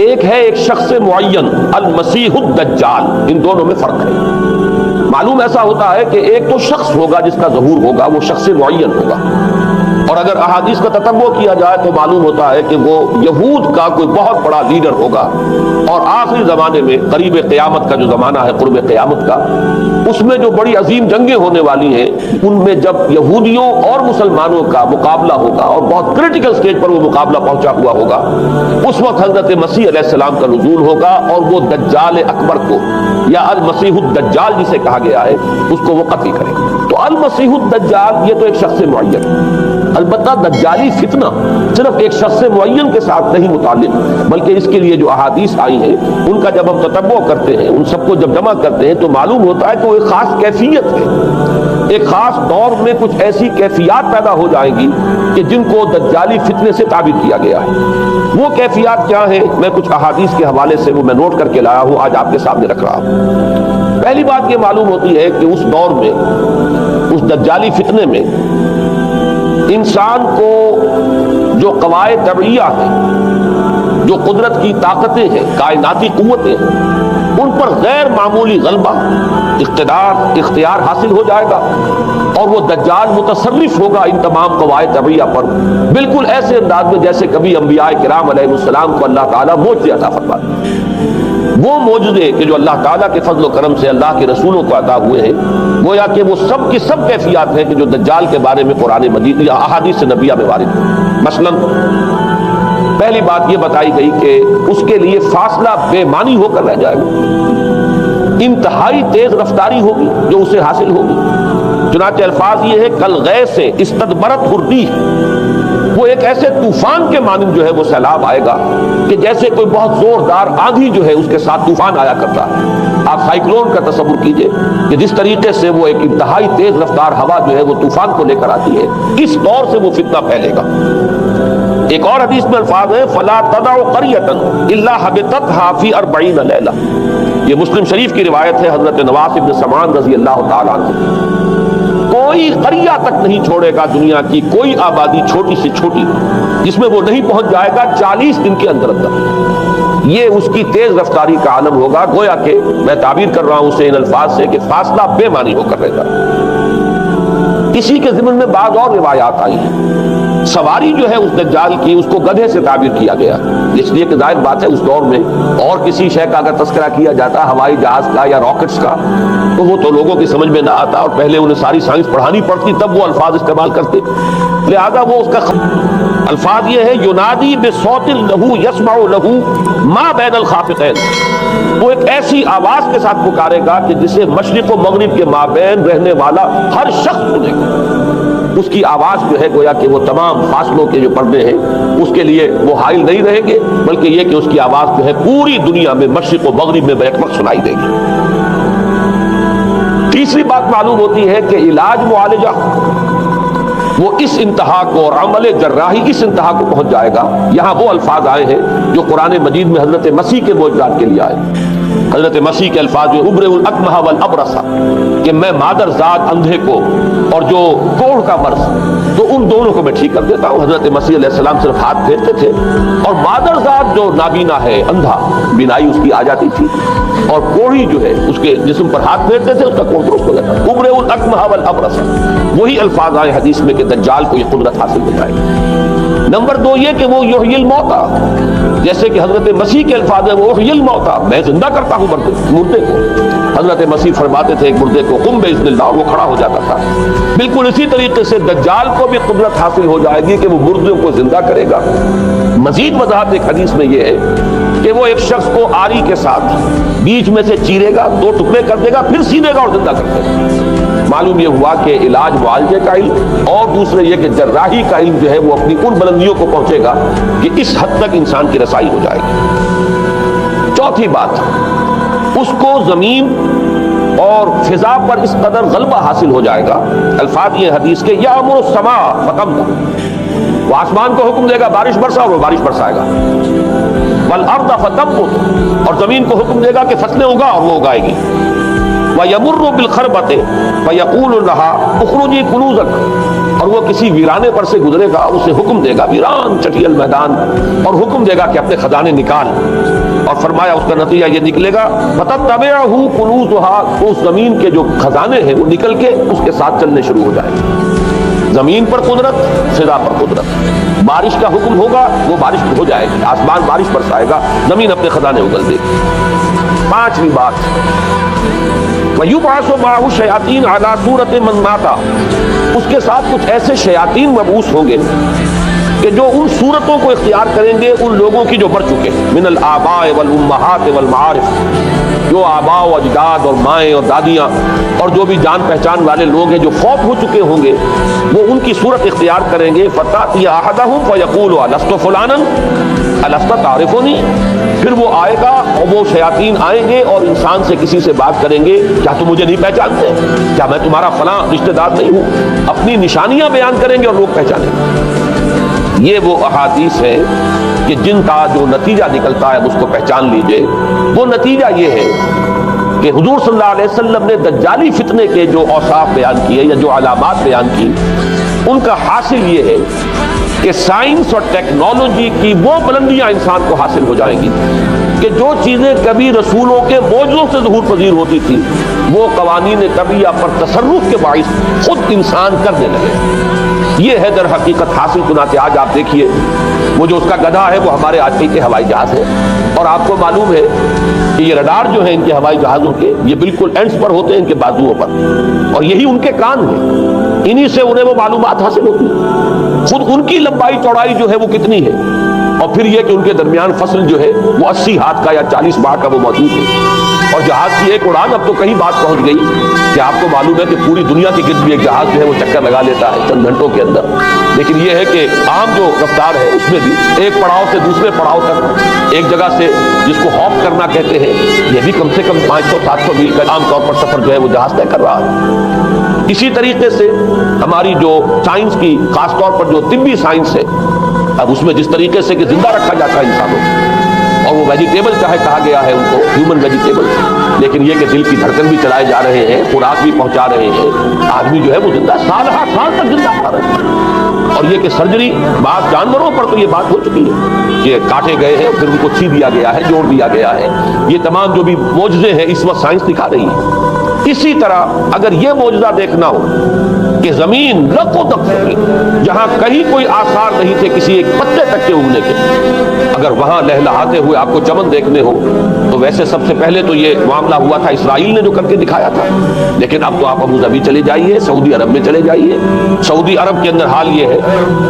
ایک ہے ایک شخص معین المسیح الدجال، ان دونوں میں فرق ہے۔ معلوم ایسا ہوتا ہے کہ ایک تو شخص ہوگا جس کا ظہور ہوگا، وہ شخص معین ہوگا، اور اگر احادیث کا تتبع کیا جائے تو معلوم ہوتا ہے کہ وہ یہود کا کوئی بہت بڑا لیڈر ہوگا، اور آخری زمانے میں قریب قیامت کا جو زمانہ ہے، قرب قیامت کا، اس میں جو بڑی عظیم جنگیں ہونے والی ہیں، ان میں جب یہودیوں اور مسلمانوں کا مقابلہ ہوگا اور بہت کریٹیکل سٹیج پر وہ مقابلہ پہنچا ہوا ہوگا، اس وقت حضرت مسیح علیہ السلام کا نزول ہوگا، اور وہ دجال اکبر کو یا المسیح الدجال جسے کہا گیا ہے اس کو وہ قتل کرے گا۔ تو المسیح الدجال یہ تو ایک شخص معین، البتہ دجالی فتنہ صرف ایک شخص معین کے ساتھ نہیں متعلق، بلکہ اس کے لیے جو احادیث آئی ہیں ان کا جب ہم تتبع کرتے ہیں، ان سب کو جب جمع کرتے ہیں تو معلوم ہوتا ہے کہ وہ ایک خاص کیفیت ہے، ایک خاص دور میں کچھ ایسی کیفیات پیدا ہو جائیں گی کہ جن کو دجالی فتنے سے تعبیر کیا گیا ہے۔ وہ کیفیات کیا ہیں؟ میں کچھ احادیث کے حوالے سے وہ میں نوٹ کر کے لایا ہوں، آج آپ کے سامنے رکھ رہا ہوں۔ پہلی بات یہ معلوم ہوتی ہے کہ اس دور میں، اس دجالی فتنے میں، انسان کو جو قواعد طبعیہ ہیں، جو قدرت کی طاقتیں ہیں، کائناتی قوتیں ہیں، ان پر غیر معمولی غلبہ، اختیار حاصل ہو جائے گا، اور وہ دجال متصرف ہوگا ان تمام قواعد طبعیہ پر، بالکل ایسے انداز میں جیسے کبھی انبیاء کرام علیہ السلام کو اللہ تعالیٰ معجزے عطا فرماتے۔ وہ معجزے کہ جو اللہ تعالیٰ کے فضل و کرم سے اللہ کے رسولوں کو عطا ہوئے ہیں، گویا کہ وہ سب کی سب کیفیات ہیں کہ جو دجال کے بارے میں قرآن مجید یا احادیث نبویہ میں وارد ہیں۔ مثلا پہلی بات یہ بتائی گئی کہ اس کے لیے فاصلہ بے معنی ہو کر رہ جائے گا، انتہائی تیز رفتاری ہوگی جو اسے حاصل ہوگی۔ چنانچہ الفاظ یہ ہے کالغیث استدبرت الريح، وہ ایک ایسے طوفان کے مانند جو ہے وہ سیلاب آئے گا کہ جیسے کوئی بہت زوردار آندھی جو ہے اس کے ساتھ طوفان آیا کرتا ہے۔ آپ سائیکلون کا تصور کیجئے کہ جس طریقے سے وہ ایک انتہائی تیز رفتار ہوا جو ہے وہ طوفان کو لے کر آتی ہے، اس طور سے وہ فتنہ پھیلے گا۔ ایک اور حدیث میں الفاظ ہے فَلَا تَدَعُ قَرْيَةً إِلَّا حَبِطَتْهَا فِي 40 لَيْلَةً، یہ مسلم شریف کی روایت ہے حضرت نواس بن سمعان رضی اللہ تعالیٰ عنہ۔ کوئی قریہ تک نہیں چھوڑے گا دنیا کی کوئی آبادی چھوٹی سے چھوٹی جس میں وہ نہیں پہنچ جائے گا 40 دن کے اندر اندر۔ یہ اس کی تیز رفتاری کا عالم ہوگا، گویا کہ میں تعبیر کر رہا ہوں اسے ان الفاظ سے کہ فاصلہ بے معنی ہو کر رہے گا۔ اسی کے ضمن میں بعض اور روایات آئی ہیں۔ سواری جو ہے اس دجال کی، اس کو گدھے سے تعبیر کیا گیا، اس لیے کہ ظاہر بات ہے اس دور میں اور کسی شے کا اگر تذکرہ کیا جاتا ہوائی جہاز کا یا راکٹس کا تو وہ تو لوگوں کی سمجھ میں نہ آتا، اور پہلے انہیں ساری سائنس پڑھانی پڑتی تب وہ الفاظ استعمال کرتے، لہذا وہ اس کا الفاظ یہ ہے ینادی بصوت لہو یسمع لہو ما بین الخافقین، وہ ایک ایسی آواز کے ساتھ پکارے گا کہ جسے مشرق و مغرب کے مابین رہنے والا ہر شخص سنے گا۔ اس کی آواز جو ہے گویا کہ وہ تمام فاصلوں کے جو پردے ہیں اس کے لیے وہ حائل نہیں رہیں گے، بلکہ یہ کہ اس کی آواز جو ہے پوری دنیا میں مشرق و مغرب میں بیک وقت سنائی دے گی۔ تیسری بات معلوم ہوتی ہے کہ علاج معالجہ وہ اس انتہا کو اور عمل جراحی اس انتہا کو پہنچ جائے گا۔ یہاں وہ الفاظ آئے ہیں جو قرآن مجید میں حضرت مسیح کے معجزات کے لیے آئے۔ حضرت مسیح کے الفاظ جو ابرئ الاکمہ والابرص، کہ میں مادر ذات اندھے کو اور جو کوڑھ کا مرض تو ان دونوں کو میں ٹھیک کر دیتا ہوں۔ حضرت مسیح علیہ السلام صرف ہاتھ پھیرتے تھے اور مادر ذات جو نابینا ہے، اندھا، بینائی اس کی آ جاتی تھی، اور کوڑھی جو ہے اس کے جسم پر ہاتھ پھیرتے تھے، اس کا کوڑھ درست ہو جاتا۔ ابرئ الاکمہ والابرص، وہی الفاظ آئے حدیث میں کہ دجال کو یہ قدرت حاصل ہو جائے گی۔ نمبر 2 یہ کہ وہ یحیی الموتیٰ، جیسے کہ حضرت مسیح کے الفاظ ہیں وہ یحیی الموتیٰ، میں زندہ کرتا ہوں مردے کو۔ حضرت مسیح فرماتے تھے ایک مردے کو قم باذن اللہ، وہ کھڑا ہو جاتا تھا۔ بالکل اسی طریقے سے دجال کو بھی قدرت حاصل ہو جائے گی کہ وہ مردوں کو زندہ کرے گا۔ مزید وضاحت ایک حدیث میں یہ ہے کہ وہ ایک شخص کو آری کے ساتھ بیچ میں سے چیرے گا، 2 ٹکڑے کر دے گا، پھر سینے گا اور زندہ کر دے گا۔ معلوم یہ ہوا کہ علاج معالجے کا علم اور دوسرے یہ کہ جراحی کا علم جو ہے وہ اپنی ان بلندیوں کو پہنچے گا کہ اس حد تک انسان کی رسائی ہو جائے گی۔ چوتھی بات، اس کو زمین اور فضا پر اس قدر غلبہ حاصل ہو جائے گا، الفاظ یہ حدیث کے یأمر السماء فتمطر، وہ آسمان کو حکم دے گا بارش برسا اور وہ بارش برسائے گا، والارض فتنبت، اور زمین کو حکم دے گا کہ فصلیں اگا اور وہ اگائے گی، وَيَمُرُّ بِالْخَرْبَةِ فَيَقُولُ لَهَا اُخْرُجِي كُنُوزَكَ، اور وہ کسی ویرانے پر سے گزرے گا، اسے حکم دے گا، ویران چٹیل میدان، اور حکم دے گا کہ اپنے خزانے نکال، اور فرمایا اس کا نتیجہ یہ نکلے گا فَتَتَّبِعُهُ كُنُوزُهَا، اس زمین کے جو خزانے ہیں وہ نکل کے اس کے ساتھ چلنے شروع ہو جائیں گے۔ زمین پر قدرت، فضا پر قدرت، بارش کا حکم ہوگا وہ بارش ہو جائے گی، آسمان بارش برسائے گا، زمین اپنے خزانے اگل دے گی۔ پانچویں بات، وَيُبْعَثُ مَعَهُ الشَّيَاطِينُ عَلَى صُورَةِ مَن مَاتَ، اس کے ساتھ کچھ ایسے شیاطین مبعوث ہوں گے کہ جو ان صورتوں کو اختیار کریں گے ان لوگوں کی جو مر چکے، من الآباء والأمہات والمعارف، جو آباء و اجداد اور مائیں اور دادیاں اور جو بھی جان پہچان والے لوگ ہیں جو فوت ہو چکے ہوں گے، وہ ان کی صورت اختیار کریں گے۔ فَتَأْتِي أَحَدَهُمْ فَيَقُولُ أَلَسْتُ فُلَانًا أَلَسْتَ تَعْرِفُنِي، پھر وہ آئے گا اور وہ شیاطین آئیں گے اور انسان سے کسی سے بات کریں گے، کیا تم مجھے نہیں پہچانتے، کیا میں تمہارا فلاں رشتہ دار نہیں ہوں، اپنی نشانیاں بیان کریں گے اور لوگ پہچانیں گے۔ یہ وہ احادیث ہیں کہ جن کا جو نتیجہ نکلتا ہے اس کو پہچان لیجئے۔ وہ نتیجہ یہ ہے کہ حضور صلی اللہ علیہ وسلم نے دجالی فتنے کے جو اوصاف بیان کیے یا جو علامات بیان کی، ان کا حاصل یہ ہے کہ سائنس اور ٹیکنالوجی کی وہ بلندیاں انسان کو حاصل ہو جائیں گی کہ جو چیزیں کبھی رسولوں کے معجزوں سے ظہور پذیر ہوتی تھی وہ قوانین طبیعہ پر تصرف کے باعث خود انسان کرنے لگے۔ یہ ہے در حقیقت حاصل کناتے۔ آج آپ دیکھیے وہ جو اس کا گدھا ہے وہ ہمارے آج کل کے ہوائی جہاز ہے، اور آپ کو معلوم ہے کہ یہ رڈار جو ہیں ان کے ہوائی جہازوں کے، یہ بالکل اینڈز پر ہوتے ہیں ان کے بازوؤں پر، اور یہی ان کے کان ہیں، انہی سے انہیں وہ معلومات حاصل ہوتی ہیں۔ خود ان کی لمبائی چوڑائی جو ہے وہ کتنی ہے، اور پھر یہ کہ ان کے درمیان فصل جو ہے وہ 80 ہاتھ کا یا 40 ماہ کا وہ موجود ہے، اور جہاز کی ایک اڑان اب تو کہیں بات پہنچ گئی کہ آپ کو معلوم ہے کہ پوری دنیا کے گرد بھی ایک جہاز جو ہے وہ چکر لگا لیتا ہے چند گھنٹوں کے اندر۔ لیکن یہ ہے کہ عام جو رفتار ہے اس میں بھی ایک پڑاؤ سے دوسرے پڑاؤ تک، ایک جگہ سے جس کو ہاپ کرنا کہتے ہیں، یہ بھی کم سے کم 500-700 میل کا عام طور پر سفر جو ہے وہ جہاز طے کر رہا ہے۔ اسی طریقے سے ہماری جو سائنس کی، خاص طور پر جو طبی سائنس ہے، اب اس میں جس طریقے سے کہ زندہ رکھا جاتا ہے انسانوں کو، اور وہ ویجیٹیبل چاہے کہا گیا ہے ان کو ہیومن ویجیٹیبل، لیکن یہ کہ دل کی دھڑکن بھی چلائے جا رہے ہیں، خوراک بھی پہنچا رہے ہیں، آدمی جو ہے وہ زندہ سال تک زندہ رہا رہے ہیں۔ اور یہ کہ سرجری بعض جانوروں پر تو یہ بات ہو چکی ہے، یہ کاٹے گئے ہیں پھر ان کو سی دیا گیا ہے، جوڑ دیا گیا ہے۔ یہ تمام جو بھی معجزے ہیں اس وقت سائنس دکھا رہی ہے۔ اسی طرح اگر یہ معجزہ دیکھنا ہو کہ زمین رق و دق ہوگی، جہاں کہیں کوئی آثار نہیں تھے کسی ایک پتے تک کے اگنے کے، اگر وہاں لہلہاتے ہوئے آپ کو چمن دیکھنے ہو تو ویسے سب سے پہلے تو یہ معاملہ ہوا تھا اسرائیل نے جو کر کے دکھایا تھا، لیکن اب تو آپ ابو ظبی چلے جائیے، سعودی عرب میں چلے جائیے۔ سعودی عرب کے اندر حال یہ ہے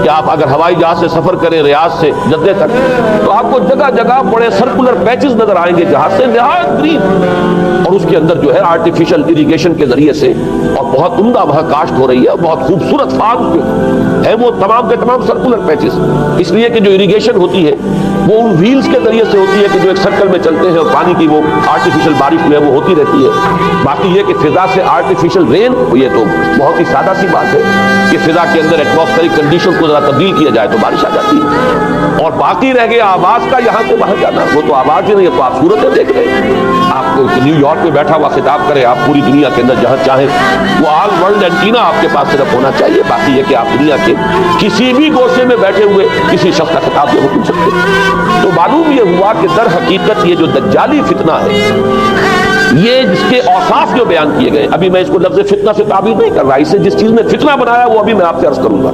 کہ آپ اگر ہوائی جہاز سے سفر کریں ریاض سے جدہ تک تو آپ کو جگہ جگہ بڑے سرکولر پیچز نظر آئیں گے جہاز سے، نہایت گرین، اور اس کے اندر جو ہے آرٹیفیشل اریگیشن کے ذریعے سے اور بہت عمدہ وہاں کاشت ہو رہی ہے، بہت خوبصورت فارم ہے وہ تمام کے تمام سرکولر پیچز، اس لیے کہ جو اریگیشن ہوتی ہے وہ ان ویلز کے ذریعے سے ہوتی ہے کہ جو ایک سرکل میں چلتے ہیں اور پانی کی وہ آرٹیفیشل بارش جو ہے وہ ہوتی رہتی ہے۔ باقی یہ کہ فضا سے آرٹیفیشل رین، یہ تو بہت ہی سادہ سی بات ہے کہ فضا کے اندر ایٹماسفیرک کنڈیشن کو ذرا تبدیل کیا جائے تو بارش آ جاتی ہے۔ اور باقی رہ گیا آواز کا، یہاں سے باہر جانا، وہ تو آواز ہی نہیں ہے، تو آپ صورتیں دیکھ رہے ہیں۔ آپ نیو یارک میں بیٹھا ہوا خطاب کرے، آپ پوری دنیا کے اندر جہاں چاہیں وہ آل ورلڈ اینٹینا آپ کے پاس صرف ہونا چاہیے، باقی یہ کہ آپ دنیا کے کسی بھی گوشے میں بیٹھے ہوئے کسی شخص کا خطاب جو سن سکتے ہیں۔ تو معلوم یہ ہوا کہ در حقیقت یہ جو دجالی فتنہ ہے، یہ جس کے اوصاف جو بیان کیے گئے، ابھی میں اس کو لفظ فتنہ سے تعبیر نہیں کر رہا، اسے جس چیز نے فتنہ بنایا وہ ابھی میں آپ سے عرض کروں گا،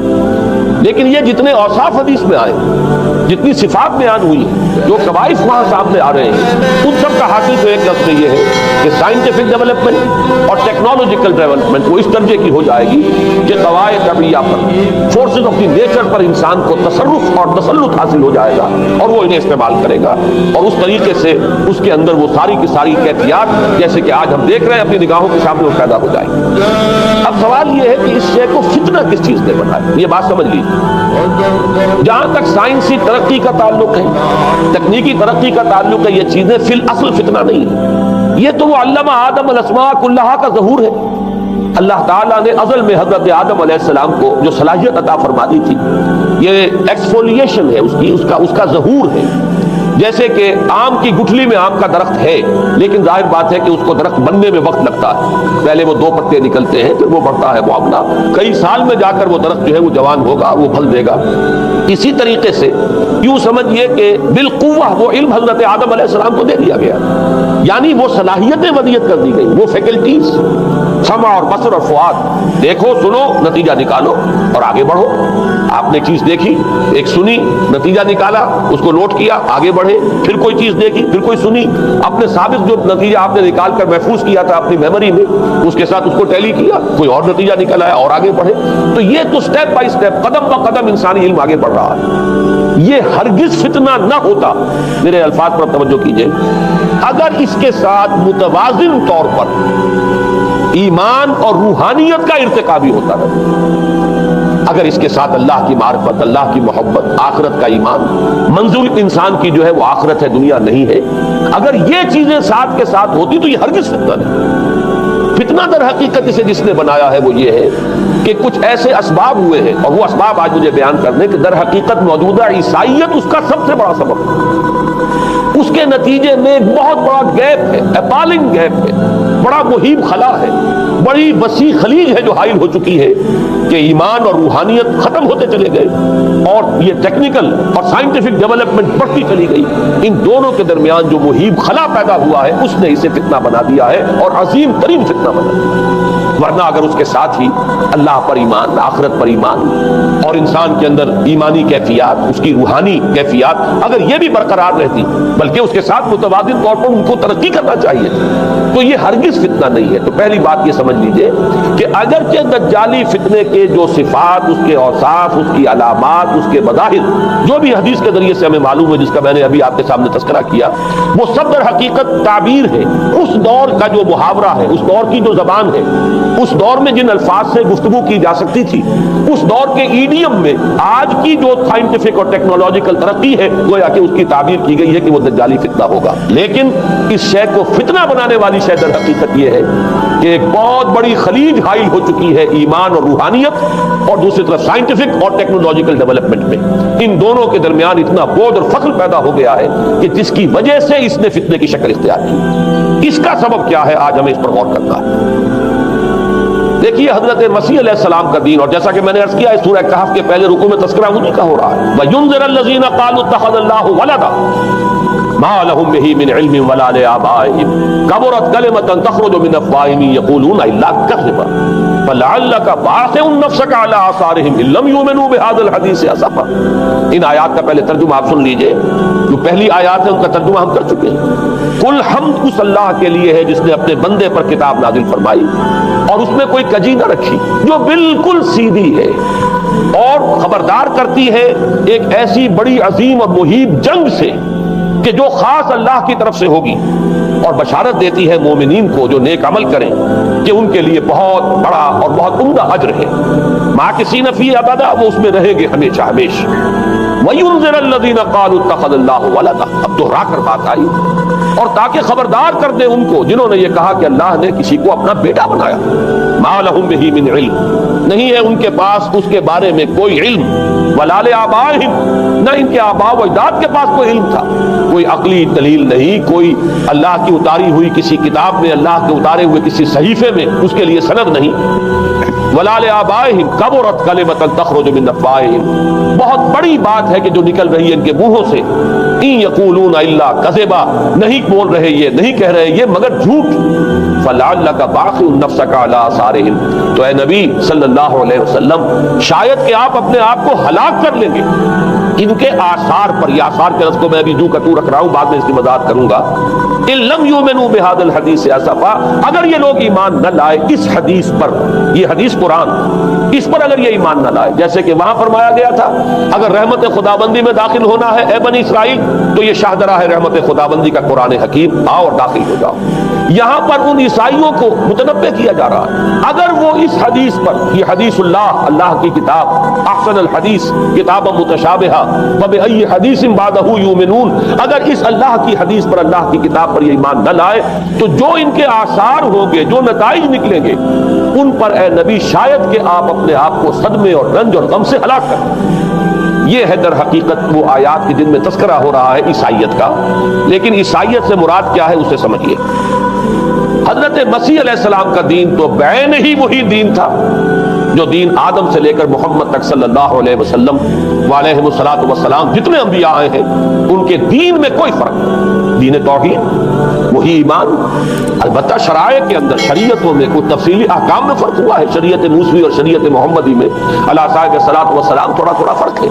لیکن یہ جتنے اوصاف حدیث میں آئے، جتنی صفات بیان ہوئی، جو قوائف وہاں سامنے آ رہے ہیں، ان سب کا حاصل تو ایک لفظ یہ ہے کہ سائنٹیفک ڈیولپمنٹ اور ٹیکنالوجیکل ڈیولپمنٹ وہ اس درجے کی ہو جائے گی کہ قواعد طبیعہ پر، فورسز آف دی نیچر پر انسان کو تصرف اور تسلط حاصل ہو جائے گا، اور وہ انہیں استعمال کرے گا، اور اس طریقے سے اس کے اندر وہ ساری کی ساری کیفیات جیسے کہ آج ہم دیکھ رہے ہیں اپنی نگاہوں کے سامنے وہ پیدا ہو جائیں گے۔ اب سوال یہ ہے کہ اس شے کو فتنہ کس چیز نے بنایا، یہ بات سمجھ لیجیے۔ جہاں تک سائنسی ترقی کا تعلق ہے، تکنیکی ترقی کا تعلق ہے، یہ چیزیں فی الاصل فتنہ نہیں ہے، یہ تو وہ علمہ آدم الاسماء کلہا کا ظہور ہے۔ اللہ تعالیٰ نے ازل میں حضرت آدم علیہ السلام کو جو صلاحیت عطا فرما دی تھی، یہ ایکسفولیشن ہے اس کا ظہور ہے، جیسے کہ آم کی گٹھلی میں آم کا درخت ہے، لیکن ظاہر بات ہے کہ اس کو درخت بننے میں وقت لگتا ہے، پہلے وہ 2 پتے نکلتے ہیں، پھر وہ بڑھتا ہے معاملہ، کئی سال میں جا کر وہ درخت جو ہے وہ جوان ہوگا، وہ پھل دے گا۔ اسی طریقے سے یوں سمجھیے کہ بالقوہ وہ علم حضرت آدم علیہ السلام کو دے دیا گیا، یعنی وہ صلاحیتیں ودیت کر دی گئی، وہ فیکلٹیز، سمع اور بصر اور فؤاد، دیکھو سنو نتیجہ نکالو اور آگے بڑھو۔ آپ نے چیز دیکھی، ایک سنی، نتیجہ نکالا، اس کو نوٹ کیا، آگے بڑھے، پھر کوئی چیز دیکھی، پھر کوئی سنی، اپنے سابق جو نتیجہ آپ نے نکال کر محفوظ کیا تھا اپنی میموری میں، اس کے ساتھ اس کو ٹیلی کیا، کوئی اور نتیجہ نکل آیا اور آگے بڑھے۔ تو یہ تو سٹیپ بائی سٹیپ، قدم با قدم انسانی علم آگے بڑھ رہا ہے۔ یہ ہرگز فتنہ نہ ہوتا، میرے الفاظ پر توجہ کیجئے، اگر اس کے ساتھ متوازن طور پر ایمان اور روحانیت کا ارتقا بھی ہوتا رہے، اگر اس کے ساتھ اللہ کی معرفت، اللہ کی محبت، آخرت کا ایمان، منزل انسان کی جو ہے وہ آخرت ہے، دنیا نہیں ہے، اگر یہ چیزیں ساتھ کے ساتھ ہوتی تو یہ ہرگز فتنہ نہیں۔ فتنہ در حقیقت اسے جس نے بنایا ہے وہ یہ ہے کہ کچھ ایسے اسباب ہوئے ہیں، اور وہ اسباب آج مجھے بیان کرنے کہ در حقیقت موجودہ عیسائیت اس کا سب سے بڑا سبب ہے۔ اس کے نتیجے میں ایک بہت بڑا گیپ ہے، اپالنگ گیپ ہے، بڑا مہیب خلا ہے، بڑی وسیع خلیج ہے جو حائل ہو چکی ہے کہ ایمان اور روحانیت ختم ہوتے چلے گئے، اور یہ ٹیکنیکل اور سائنٹیفک ڈیولپمنٹ بڑھتی چلی گئی۔ ان دونوں کے درمیان جو مہیب خلا پیدا ہوا ہے اس نے اسے فتنہ بنا دیا ہے، اور عظیم ترین فتنہ بنا دیا۔ ورنہ اگر اس کے ساتھ ہی اللہ پر ایمان، آخرت پر ایمان، اور انسان کے اندر ایمانی کیفیات، اس کی روحانی کیفیات اگر یہ بھی برقرار رہتی، بلکہ اس کے ساتھ متوازن طور پر ان کو ترقی کرنا چاہیے، تو یہ ہرگز فتنہ نہیں ہے۔ تو پہلی بات یہ سمجھ لیجئے کہ اگرچہ دجالی فتنے کے جو صفات، اس کے اوصاف، اس کی علامات، اس کے مظاہر جو بھی حدیث کے ذریعے سے ہمیں معلوم ہے، جس کا میں نے ابھی آپ کے سامنے تذکرہ کیا، وہ سب در حقیقت تعبیر ہے اس دور کا جو محاورہ ہے، اس دور کی جو زبان ہے، اس دور میں جن الفاظ سے گفتگو کی جا سکتی تھی، اس دور کے ایڈیم میں آج کی جو سائنٹیفک اور ٹیکنالوجیکل ترقی ہے، گویا کہ اس کی تعبیر کی گئی ہے کہ وہ دجالی فتنہ ہوگا۔ لیکن اس شے کو فتنہ بنانے والی شے در حقیقت یہ ہے کہ ایک بہت بڑی خلیج حائل ہو چکی ہے ایمان اور روحانیت، اور دوسری طرف سائنٹیفک اور ٹیکنالوجیکل ڈیولپمنٹ میں ان دونوں کے درمیان اتنا بود اور فخر پیدا ہو گیا ہے کہ جس کی وجہ سے اس نے فتنے کی شکل اختیار کی۔ اس کا سبب کیا ہے، آج ہمیں اس پر غور کرنا ہے۔ دیکھیے حضرت مسیح علیہ السلام کا دین، اور جیسا کہ میں نے عرض کیا ہے سورہ کہف کے پہلے رکوع میں تذکرہ انہی کا ہو رہا ہے، وَيُنذِرَ الَّذِينَ قَالُوا اتَّخَذَ اللَّهُ وَلَدًا مَا لَهُم بِهِ مِنْ عِلْمٍ وَلَا لِآبَائِهِمْ كَبُرَتْ كَلِمَةً تَخْرُجُ مِنْ أَفْوَاهِهِمْ يَقُولُونَ إِلَّا كَذِبًا فَلَعَلَّكَ بَاخِعٌ نَفْسَكَ عَلَىٰ آثَارِهِمْ إِن لَّمْ يُؤْمِنُوا بِهَٰذَا الْحَدِيثِ أَسَفًا۔ ان آیات کا پہلے ترجمہ آپ سن لیجئے، جو پہلی آیات ہے ان کا ترجمہ ہم کر چکے ہیں۔ کل حمد اس اللہ کے لیے ہے جس نے اپنے بندے پر کتاب نازل فرمائی اور اس میں کوئی کجی نہ رکھی، جو بالکل سیدھی ہے اور خبردار کرتی ہے ایک ایسی بڑی عظیم اور مہیب جنگ سے کہ جو خاص اللہ کی طرف سے ہوگی، اور بشارت دیتی ہے مومنین کو جو نیک عمل کریں کہ ان کے لیے بہت بڑا اور بہت عمدہ اجر ہے، ماکثین فیہ ابدا، وہ اس میں رہیں گے ہمیشہ ہمیشہ۔ وَيُنذِرَ الَّذِينَ قَالُوا اتَّخَذَ اللَّهُ وَلَدًا، اب دہرا کر بات آئی، اور تاکہ خبردار کر دے ان کو جنہوں نے یہ کہا کہ اللہ نے کسی کو اپنا بیٹا بنایا۔ مَا لَهُم بِهِ مِنْ عِلْمٍ، نہیں ہے ان کے پاس اس کے بارے میں کوئی علم، وَلَا لِآبَائِهِمْ، نہ ان کے آباء و اجداد کے پاس کوئی علم تھا، کوئی عقلی دلیل نہیں، کوئی اللہ کی اتاری ہوئی کسی کتاب میں، اللہ کے اتارے ہوئے کسی صحیفے میں اس کے لیے سند نہیں۔ وَلَا لِآبَائِهِمْ كَبُرَتْ كَلِمَةً تَخْرُجُ مِنْ أَفْوَاهِهِمْ، بہت بڑی بات ہے کہ جو نکل رہی ہے ان کے منہوں سے، إِن يَقُولُونَ إِلَّا كَذِبًا، نہیں بول رہے یہ، نہیں کہہ رہے یہ مگر جھوٹ۔ فَلَعَلَّكَ بَاخِعٌ نَفْسَكَ عَلَىٰ آثَارِهِمْ، تو اے نبی صلی اللہ علیہ وسلم شاید کہ آپ اپنے آپ کو ہلاک کر لیں گے ان کے آثار پر۔ یہ آثار کے لفظ کو میں ابھی جو کا تو رکھ رہا ہوں، بعد میں اس کی وضاحت کروں گا۔ إِن لَّمْ يُؤْمِنُوا بِهَٰذَا الْحَدِيثِ أَسَفًا، اگر یہ لوگ ایمان نہ لائے اس حدیث پر، یہ حدیث قرآن، اس پر اگر یہ ایمان نہ لائے، جیسے کہ وہاں فرمایا گیا تھا اگر رحمت خداوندی میں داخل ہونا ہے اے بنی اسرائیل تو یہ شاہدرہ ہے رحمت خداوندی کا قرآن حکیم، آؤ اور داخل ہو جاؤ۔ یہاں پر ان عیسائیوں کو متنبہ کیا جا رہا ہے اگر وہ اس حدیث پر، یہ حدیث اللہ، اللہ کی کتاب، احسن الحدیث کتاب متشابہہ فبأی حدیث بعدہ یؤمنون، اگر اس اللہ کی حدیث پر، اللہ کی کتاب پر یہ ایمان نہ لائے تو جو ان کے آثار ہوں گے، جو نتائج نکلیں گے ان پر اے نبی شاید کہ آپ اپنے آپ کو صدمے اور رنج اور غم سے ہلاک کر دیں۔ یہ ہے در حقیقت وہ آیات کی جن میں تذکرہ ہو رہا ہے عیسائیت کا. لیکن عیسائیت سے مراد کیا ہے اسے سمجھیے. حضرت مسیح علیہ السلام کا دین تو بعین ہی وہی دین تھا جو دین آدم سے لے کر محمد تک صلی اللہ علیہ وسلم وعلیہ الصلوۃ والسلام جتنے انبیاء آئے ہیں ان کے دین میں کوئی فرق نہیں. دین توحید وہی ایمان. البتہ شرائع کے اندر شریعتوں میں کوئی تفصیلی احکام میں فرق ہوا ہے. شریعت موسوی اور شریعت محمدی میں علی صاحب الصلوۃ والسلام تھوڑا تھوڑا فرق ہے.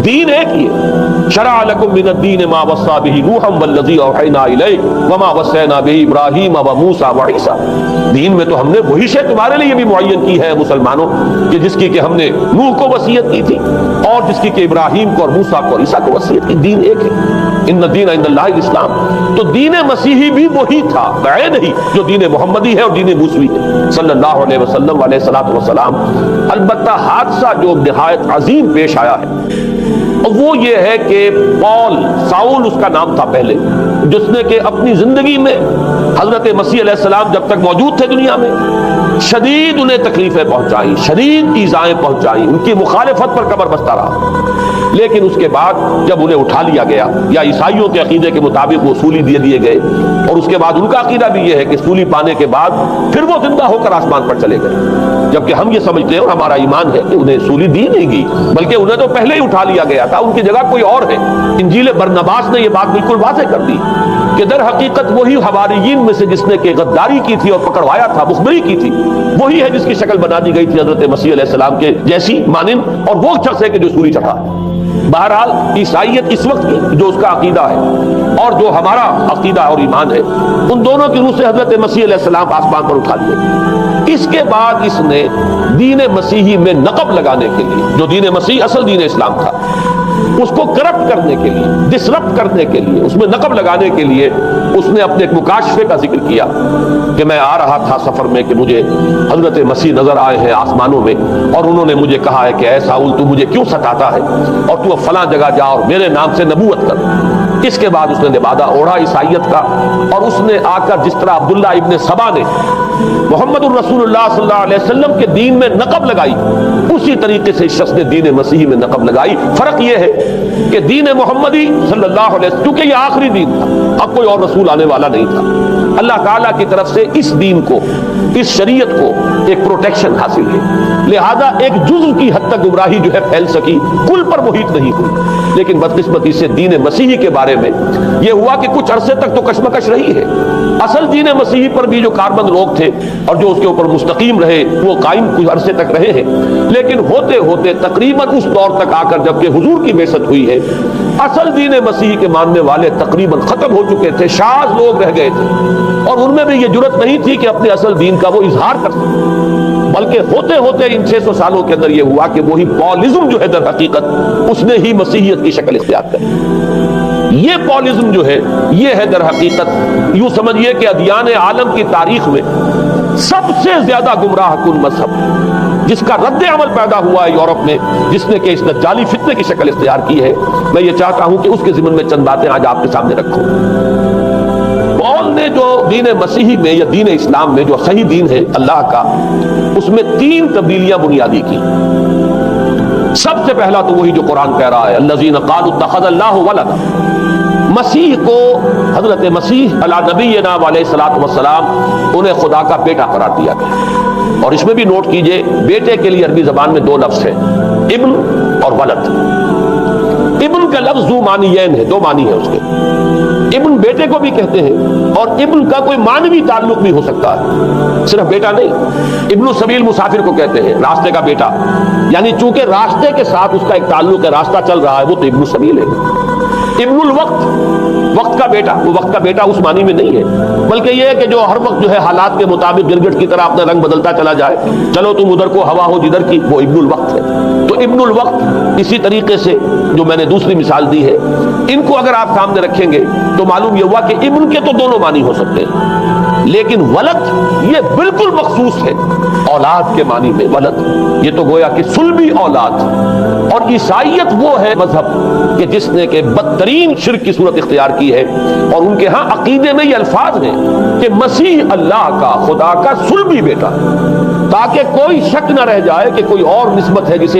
دین ایک ہی ہے. شرع لکم من الدین ما وصى به نوحا والذی اوحینا الیک وما وصینا به ابراہیم وموسیٰ وعیسیٰ. دین میں تو ہم نے وہی شے تمہارے لیے بھی معین کی ہے مسلمانوں کہ جس کی کہ ہم نے نوح کو وصیت کی تھی اور جس کی کہ ابراہیم کو اور موسیٰ کو اور عیسیٰ کو وصیت کی. دین ایک ہے. ان الدین عند اللہ الاسلام. تو دین مسیحی بھی وہی تھا بعین ہی جو دین محمدی ہے اور دین موسوی ہے صلی اللہ علیہ وسلم علیہ الصلوۃ والسلام. البتہ حادثہ جو نہایت عظیم پیش آیا ہے وہ یہ ہے کہ پال ساؤل اس کا نام تھا پہلے, جس نے کہ اپنی زندگی میں حضرت مسیح علیہ السلام جب تک موجود تھے دنیا میں شدید انہیں تکلیفیں پہنچائی, شدید ایذائیں پہنچائی, ان کی مخالفت پر کمر بستہ رہا. لیکن اس کے بعد جب انہیں اٹھا لیا گیا, یا عیسائیوں کے عقیدے کے مطابق وہ سولی دیے گئے, اور اس کے بعد ان کا عقیدہ بھی یہ ہے کہ سولی پانے کے بعد پھر وہ زندہ ہو کر آسمان پر چلے گئے, جبکہ ہم یہ سمجھتے ہیں اور ہمارا ایمان ہے کہ انہیں سولی دی نہیں گئی بلکہ انہیں تو پہلے ہی اٹھا لیا گیا تھا, ان کی جگہ کوئی اور ہے. انجیل برنباس نے یہ بات بالکل واضح کر دی کہ در حقیقت وہی حواریین میں سے جس نے کہ غداری کی تھی اور پکڑوایا تھا, مخبری کی تھی, وہی ہے جس کی شکل بنا دی گئی تھی حضرت مسیح علیہ السلام کے جیسی مانند, اور وہ شخص ہے کہ جو سولی چڑھا. بہرحال عیسائیت اس وقت کی جو اس کا عقیدہ ہے اور جو ہمارا عقیدہ اور ایمان ہے, ان دونوں کی روح سے حضرت مسیح علیہ السلام آسمان پر اٹھا لیے. اس کے بعد اس نے دین مسیحی میں نقب لگانے کے لیے, جو دین مسیح اصل دین اسلام تھا, اس کو کرپٹ کرنے کے لیے, ڈسرپٹ کرنے کے لیے, اس میں نقب لگانے کے لیے اس نے اپنے ایک مکاشفے کا ذکر کیا کہ میں آ رہا تھا سفر میں کہ مجھے حضرت مسیح نظر آئے ہیں آسمانوں میں, اور انہوں نے مجھے کہا ہے کہ اے ساؤل تو مجھے کیوں ستاتا ہے اور تو اب فلاں جگہ جا اور میرے نام سے نبوت کر. اس کے بعد اس نے لبادہ اوڑھا عیسائیت کا, اور اس نے آ کر جس طرح عبداللہ ابن سبا نے محمد الرسول اللہ صلی اللہ علیہ وسلم کے دین میں نقب لگائی, اسی طریقے سے اس شخص نے دین مسیحی میں نقب لگائی. فرق یہ ہے کہ دین محمدی صلی اللہ علیہ وسلم کیونکہ یہ آخری دین تھا, اب کوئی اور رسول آنے والا نہیں تھا, اللہ تعالیٰ کی طرف سے اس دین کو, اس شریعت کو ایک پروٹیکشن حاصل ہے, لہذا ایک جزو کی حد تک گمراہی جو ہے پھیل سکی, کل پر محیط نہیں ہوئی. لیکن بدقسمتی سے دین مسیحی کے بارے میں یہ ہوا کہ کچھ عرصے تک تو کشمکش رہی ہے. اصل دین مسیحی پر بھی جو کاربند لوگ تھے اور جو اس کے اوپر مستقیم رہے وہ قائم کچھ عرصے تک رہے ہیں, لیکن ہوتے ہوتے تقریباً اس دور تک آ کر جب کہ حضور کی بعثت ہوئی ہے اصل دین مسیحی کے ماننے والے تقریباً ختم ہو چکے تھے, شاذ لوگ رہ گئے تھے, اور ان میں بھی یہ جرت نہیں تھی کہ اپنے اصل دین کا وہ اظہار کر سکے. بلکہ ہوتے ہوتے ان 600 سالوں کے اندر یہ ہوا کہ وہی پالزم جو ہے در حقیقت اس نے ہی مسیحیت کی شکل اختیار کری. یہ پالزم جو ہے یہ ہے در حقیقت یوں سمجھیے کہ ادیان عالم کی تاریخ میں سب سے زیادہ گمراہ کن مذہب, جس کا رد عمل پیدا ہوا ہے یورپ میں, جس نے کہ اس دجالی فتنے کی شکل اختیار کی ہے. میں یہ چاہتا ہوں کہ اس کے ضمن میں چند باتیں آج آپ کے سامنے رکھوں. پال نے جو دین مسیحی میں یا دین اسلام میں جو صحیح دین ہے اللہ کا, اس میں 3 تبدیلیاں بنیادی کی. سب سے پہلا تو وہی جو قرآن کہہ رہا ہے الذین قالوا اتخذ اللہ ولدا, مسیح کو حضرت مسیح علی نبینا علیہ الصلوۃ والسلام انہیں خدا کا بیٹا قرار دیا گیا. اور اس میں بھی نوٹ کیجئے بیٹے کے لیے عربی زبان میں 2 لفظ ہیں, ابن اور ولد. ابن کا لفظ ذو معنیین ہے, 2 معنی ہے اس کے. ابن بیٹے کو بھی کہتے ہیں, اور ابن کا کوئی معنوی تعلق بھی ہو سکتا ہے, صرف بیٹا نہیں. ابن السبیل مسافر کو کہتے ہیں, راستے کا بیٹا, یعنی چونکہ راستے کے ساتھ اس کا ایک تعلق ہے, راستہ چل رہا ہے, وہ تو ابن السبیل ہے. ابن الوقت, وقت کا بیٹا, وہ وقت کا بیٹا اس معنی میں نہیں ہے, بلکہ یہ ہے کہ جو ہر وقت جو ہے حالات کے مطابق گرگٹ کی طرح اپنا رنگ بدلتا چلا جائے, چلو تم ادھر کو ہوا ہو جدھر کی, وہ ابن الوقت ہے. تو ابن الوقت اسی طریقے سے جو میں نے دوسری مثال دی ہے, ان کو اگر آپ سامنے رکھیں گے تو معلوم یہ ہوا کہ ابن کے تو دونوں معنی ہو سکتے ہیں, لیکن ولد یہ بالکل مخصوص ہے اولاد کے معنی میں. ولد یہ تو گویا کہ صلبی اولاد. اور عیسائیت وہ ہے مذہب کہ جس نے کہ بدترین شرک کی صورت اختیار کی ہے, اور ان کے ہاں عقیدے میں یہ الفاظ ہیں کہ مسیح اللہ کا, خدا کا صلبی بیٹا, تاکہ کوئی شک نہ رہ جائے کہ کوئی اور نسبت ہے جسے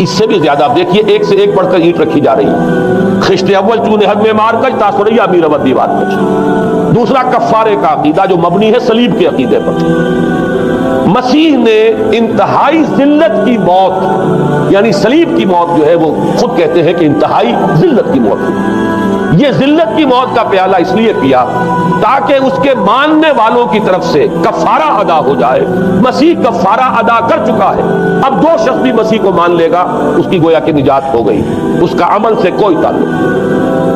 اس سے بھی زیادہ آپ دیکھیے ایک سے ایک بڑھ کر اینٹ رکھی جا رہی ہے. خشت اول چونے حد میں مار کر تاثریا امیر ابد دیوار کچ. دوسرا کفارے کا عقیدہ جو مبنی ہے صلیب کے عقیدے پر. مسیح نے انتہائی ذلت کی موت یعنی صلیب کی موت جو ہے وہ خود کہتے ہیں کہ انتہائی ذلت کی موت ہے. یہ ذلت کی موت کا پیالہ اس لیے پیا تاکہ اس کے ماننے والوں کی طرف سے کفارہ ادا ہو جائے. مسیح کفارہ ادا کر چکا ہے. اب جو شخص بھی مسیح کو مان لے گا اس کی گویا کہ نجات ہو گئی. اس کا عمل سے کوئی تعلق نہیں.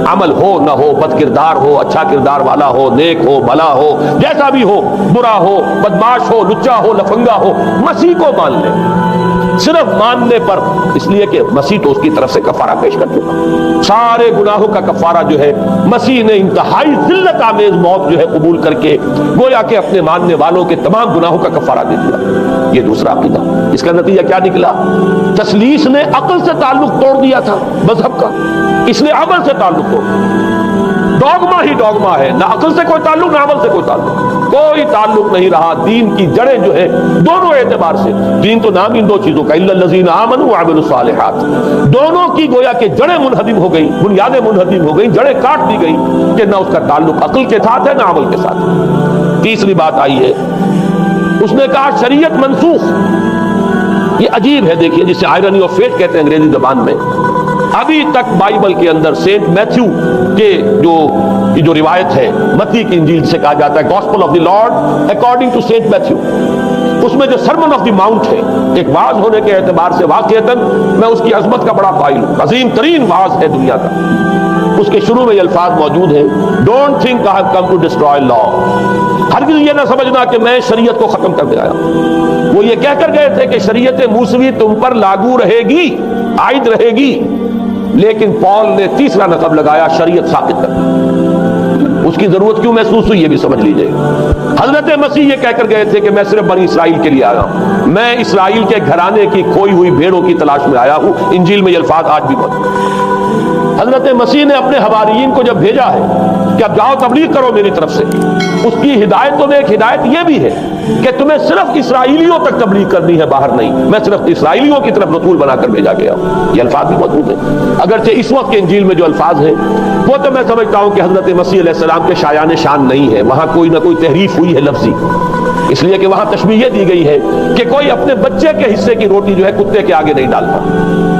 عمل ہو نہ ہو، بد کردار ہو، اچھا کردار والا ہو، نیک ہو، بھلا ہو، جیسا بھی ہو، برا ہو، بدماش ہو، لچا ہو، لفنگا ہو، مسیح کو مان لے. صرف ماننے پر، اس لیے کہ مسیح تو اس کی طرف سے کفارہ پیش کر چکا. سارے گناہوں کا کفارہ جو ہے مسیح نے انتہائی ذلت آمیز موت جو ہے قبول کر کے گویا کہ اپنے ماننے والوں کے تمام گناہوں کا کفارہ دے دیا. یہ دوسرا عقیدہ. اس کا نتیجہ کیا نکلا؟ تثلیث نے عقل سے تعلق توڑ دیا تھا مذہب کا، اس نے عمل سے تعلق توڑ دیا. ڈوگما ہی ڈوگما ہے، نہ عقل سے کوئی تعلق نہ عمل سے کوئی تعلق. کوئی تعلق نہیں رہا. دین کی جڑیں جو ہے دونوں اعتبار سے، دین تو نام ان دو چیزوں کا الا الذین آمنوا وعملوا الصالحات، دونوں کی گویا کہ جڑیں منہدم ہو گئی، بنیادیں منہدم ہو گئی، جڑیں کاٹ دی گئی کہ نہ اس کا تعلق عقل کے ساتھ ہے نہ عمل کے ساتھ. تیسری بات آئی ہے، اس نے کہا شریعت منسوخ. یہ عجیب ہے، دیکھیے جسے آئرنی آف فیٹ کہتے ہیں انگریزی زبان میں. ابھی تک بائبل کے اندر سینٹ میتھیو کے جو روایت ہے، متی کی انجیل جسے کہا جاتا ہے gospel of the Lord according to Saint Matthew, اس میں جو سرمن آف دی ماؤنٹ ہے، ایک واعظ ہونے کے اعتبار سے واقعتاً میں اس کی عظمت کا بڑا قائل ہوں. عظیم ترین واعظ ہے دنیا کا. اس کے شروع میں یہ الفاظ موجود ہیں، don't think I have come to destroy law. ہرگز یہ نہ سمجھنا کہ میں شریعت کو ختم کر دے آیا. وہ یہ کہہ کر گئے تھے کہ شریعت موسوی تم پر لاگو رہے گی، عائد رہے گی. لیکن پال نے تیسرا نقب لگایا، شریعت ثابت کر. اس کی ضرورت کیوں محسوس ہوئی یہ بھی سمجھ لیجئے. حضرت مسیح یہ کہہ کر گئے تھے کہ میں صرف بنی اسرائیل کے لیے آیا ہوں، میں اسرائیل کے گھرانے کی کھوئی ہوئی بھیڑوں کی تلاش میں آیا ہوں. انجیل میں یہ الفاظ آج بھی موجود ہیں. حضرت مسیح نے اپنے حواریین کو جب بھیجا ہے کہ اب جاؤ تبلیغ کرو میری طرف سے، اس کی ہدایتوں میں ایک ہدایت یہ بھی ہے کہ تمہیں صرف اسرائیلیوں تک تبلیغ کرنی ہے، باہر نہیں. میں صرف اسرائیلیوں کی طرف رسول بنا کر بھیجا گیا ہوں. یہ الفاظ بھی موجود ہیں. اگرچہ اس وقت کے انجیل میں جو الفاظ ہیں وہ تو میں سمجھتا ہوں کہ حضرت مسیح علیہ السلام کے شایان شان نہیں ہے. وہاں کوئی نہ کوئی تحریف ہوئی ہے لفظی، اس لیے کہ وہاں تشبیہ دی گئی ہے کہ کوئی اپنے بچے کے حصے کی روٹی جو ہے کتے کے آگے نہیں ڈالتا.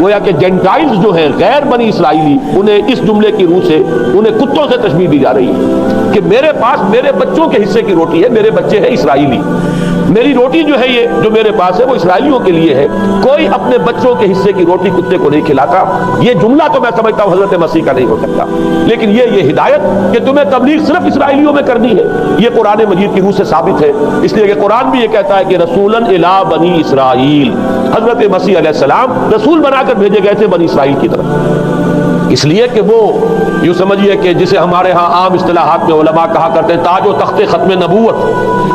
گویا کہ جینٹائلز جو ہیں غیر بنی اسرائیلی، انہیں اس جملے کی روح سے انہیں کتوں سے تشبیہ دی جا رہی ہے کہ میرے پاس میرے بچوں کے حصے کی روٹی ہے، میرے بچے ہیں اسرائیلی، میری روٹی جو ہے یہ جو میرے پاس ہے وہ اسرائیلیوں کے لیے ہے. کوئی اپنے بچوں کے حصے کی روٹی کتے کو نہیں کھلاتا. یہ جملہ تو میں سمجھتا ہوں حضرت مسیح کا نہیں ہو سکتا. لیکن یہ ہدایت کہ تمہیں تبلیغ صرف اسرائیلیوں میں کرنی ہے، یہ قرآن مجید کی روح سے ثابت ہے. اس لیے کہ قرآن بھی یہ کہتا ہے کہ رسولاً الی بنی اسرائیل، حضرت مسیح علیہ السلام رسول بنا کر بھیجے گئے تھے بنی اسرائیل کی طرف. اس لیے کہ وہ یوں سمجھیے کہ جسے ہمارے ہاں عام اصطلاحات میں علماء کہا کرتے ہیں تاج و تخت ختم نبوت،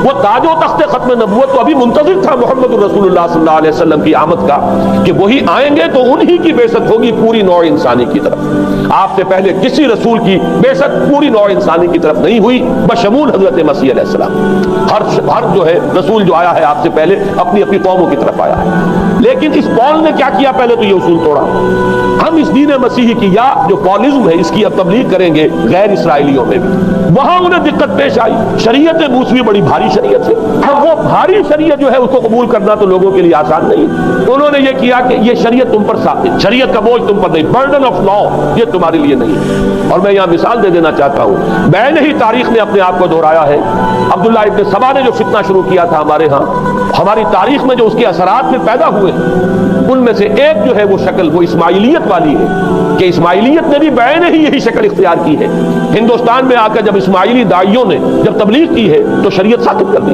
وہ تاج و تخت ختم نبوت تو ابھی منتظر تھا محمد رسول اللہ صلی اللہ علیہ وسلم کی آمد کا کہ وہی آئیں گے تو انہی کی بعثت ہوگی پوری نوع انسانی کی طرف. آپ سے پہلے کسی رسول کی بعثت پوری نوع انسانی کی طرف نہیں ہوئی بشمول حضرت مسیح علیہ السلام. ہر جو ہے رسول جو آیا ہے آپ سے پہلے اپنی قوموں کی طرف آیا ہے. لیکن اس پال نے کیا کیا؟ پہلے تو یہ اصول توڑا، ہم اس دین مسیحی کی یا جو پالزم ہے اس کی اب تبلیغ کریں گے غیر اسرائیلیوں میں بھی. وہاں انہیں دقت پیش آئی. شریعت موسوی بڑی بھاری شریعت ہے. اب وہ بھاری شریعت جو ہے اس کو قبول کرنا تو لوگوں کے لیے آسان نہیں. انہوں نے یہ کیا کہ یہ شریعت تم پر ثابت، شریعت کا بوجھ تم پر نہیں، برڈن آف لا یہ تمہارے لیے نہیں ہے. اور میں یہاں مثال دے دینا چاہتا ہوں، بین ہی تاریخ نے اپنے آپ کو دہرایا ہے. عبداللہ ابن سبا نے جو فتنہ شروع کیا تھا ہمارے ہاں، ہماری تاریخ میں جو اس کے اثرات میں پیدا ہوئے ان میں سے ایک جو ہے وہ شکل وہ اسماعیلیت والی ہے کہ اسماعیلیت نے بھی بین ہی یہی شکل اختیار کی ہے. ہندوستان میں آ کر جب اسماعیلی داعیوں نے جب تبلیغ کی ہے تو شریعت ثابت کر دی.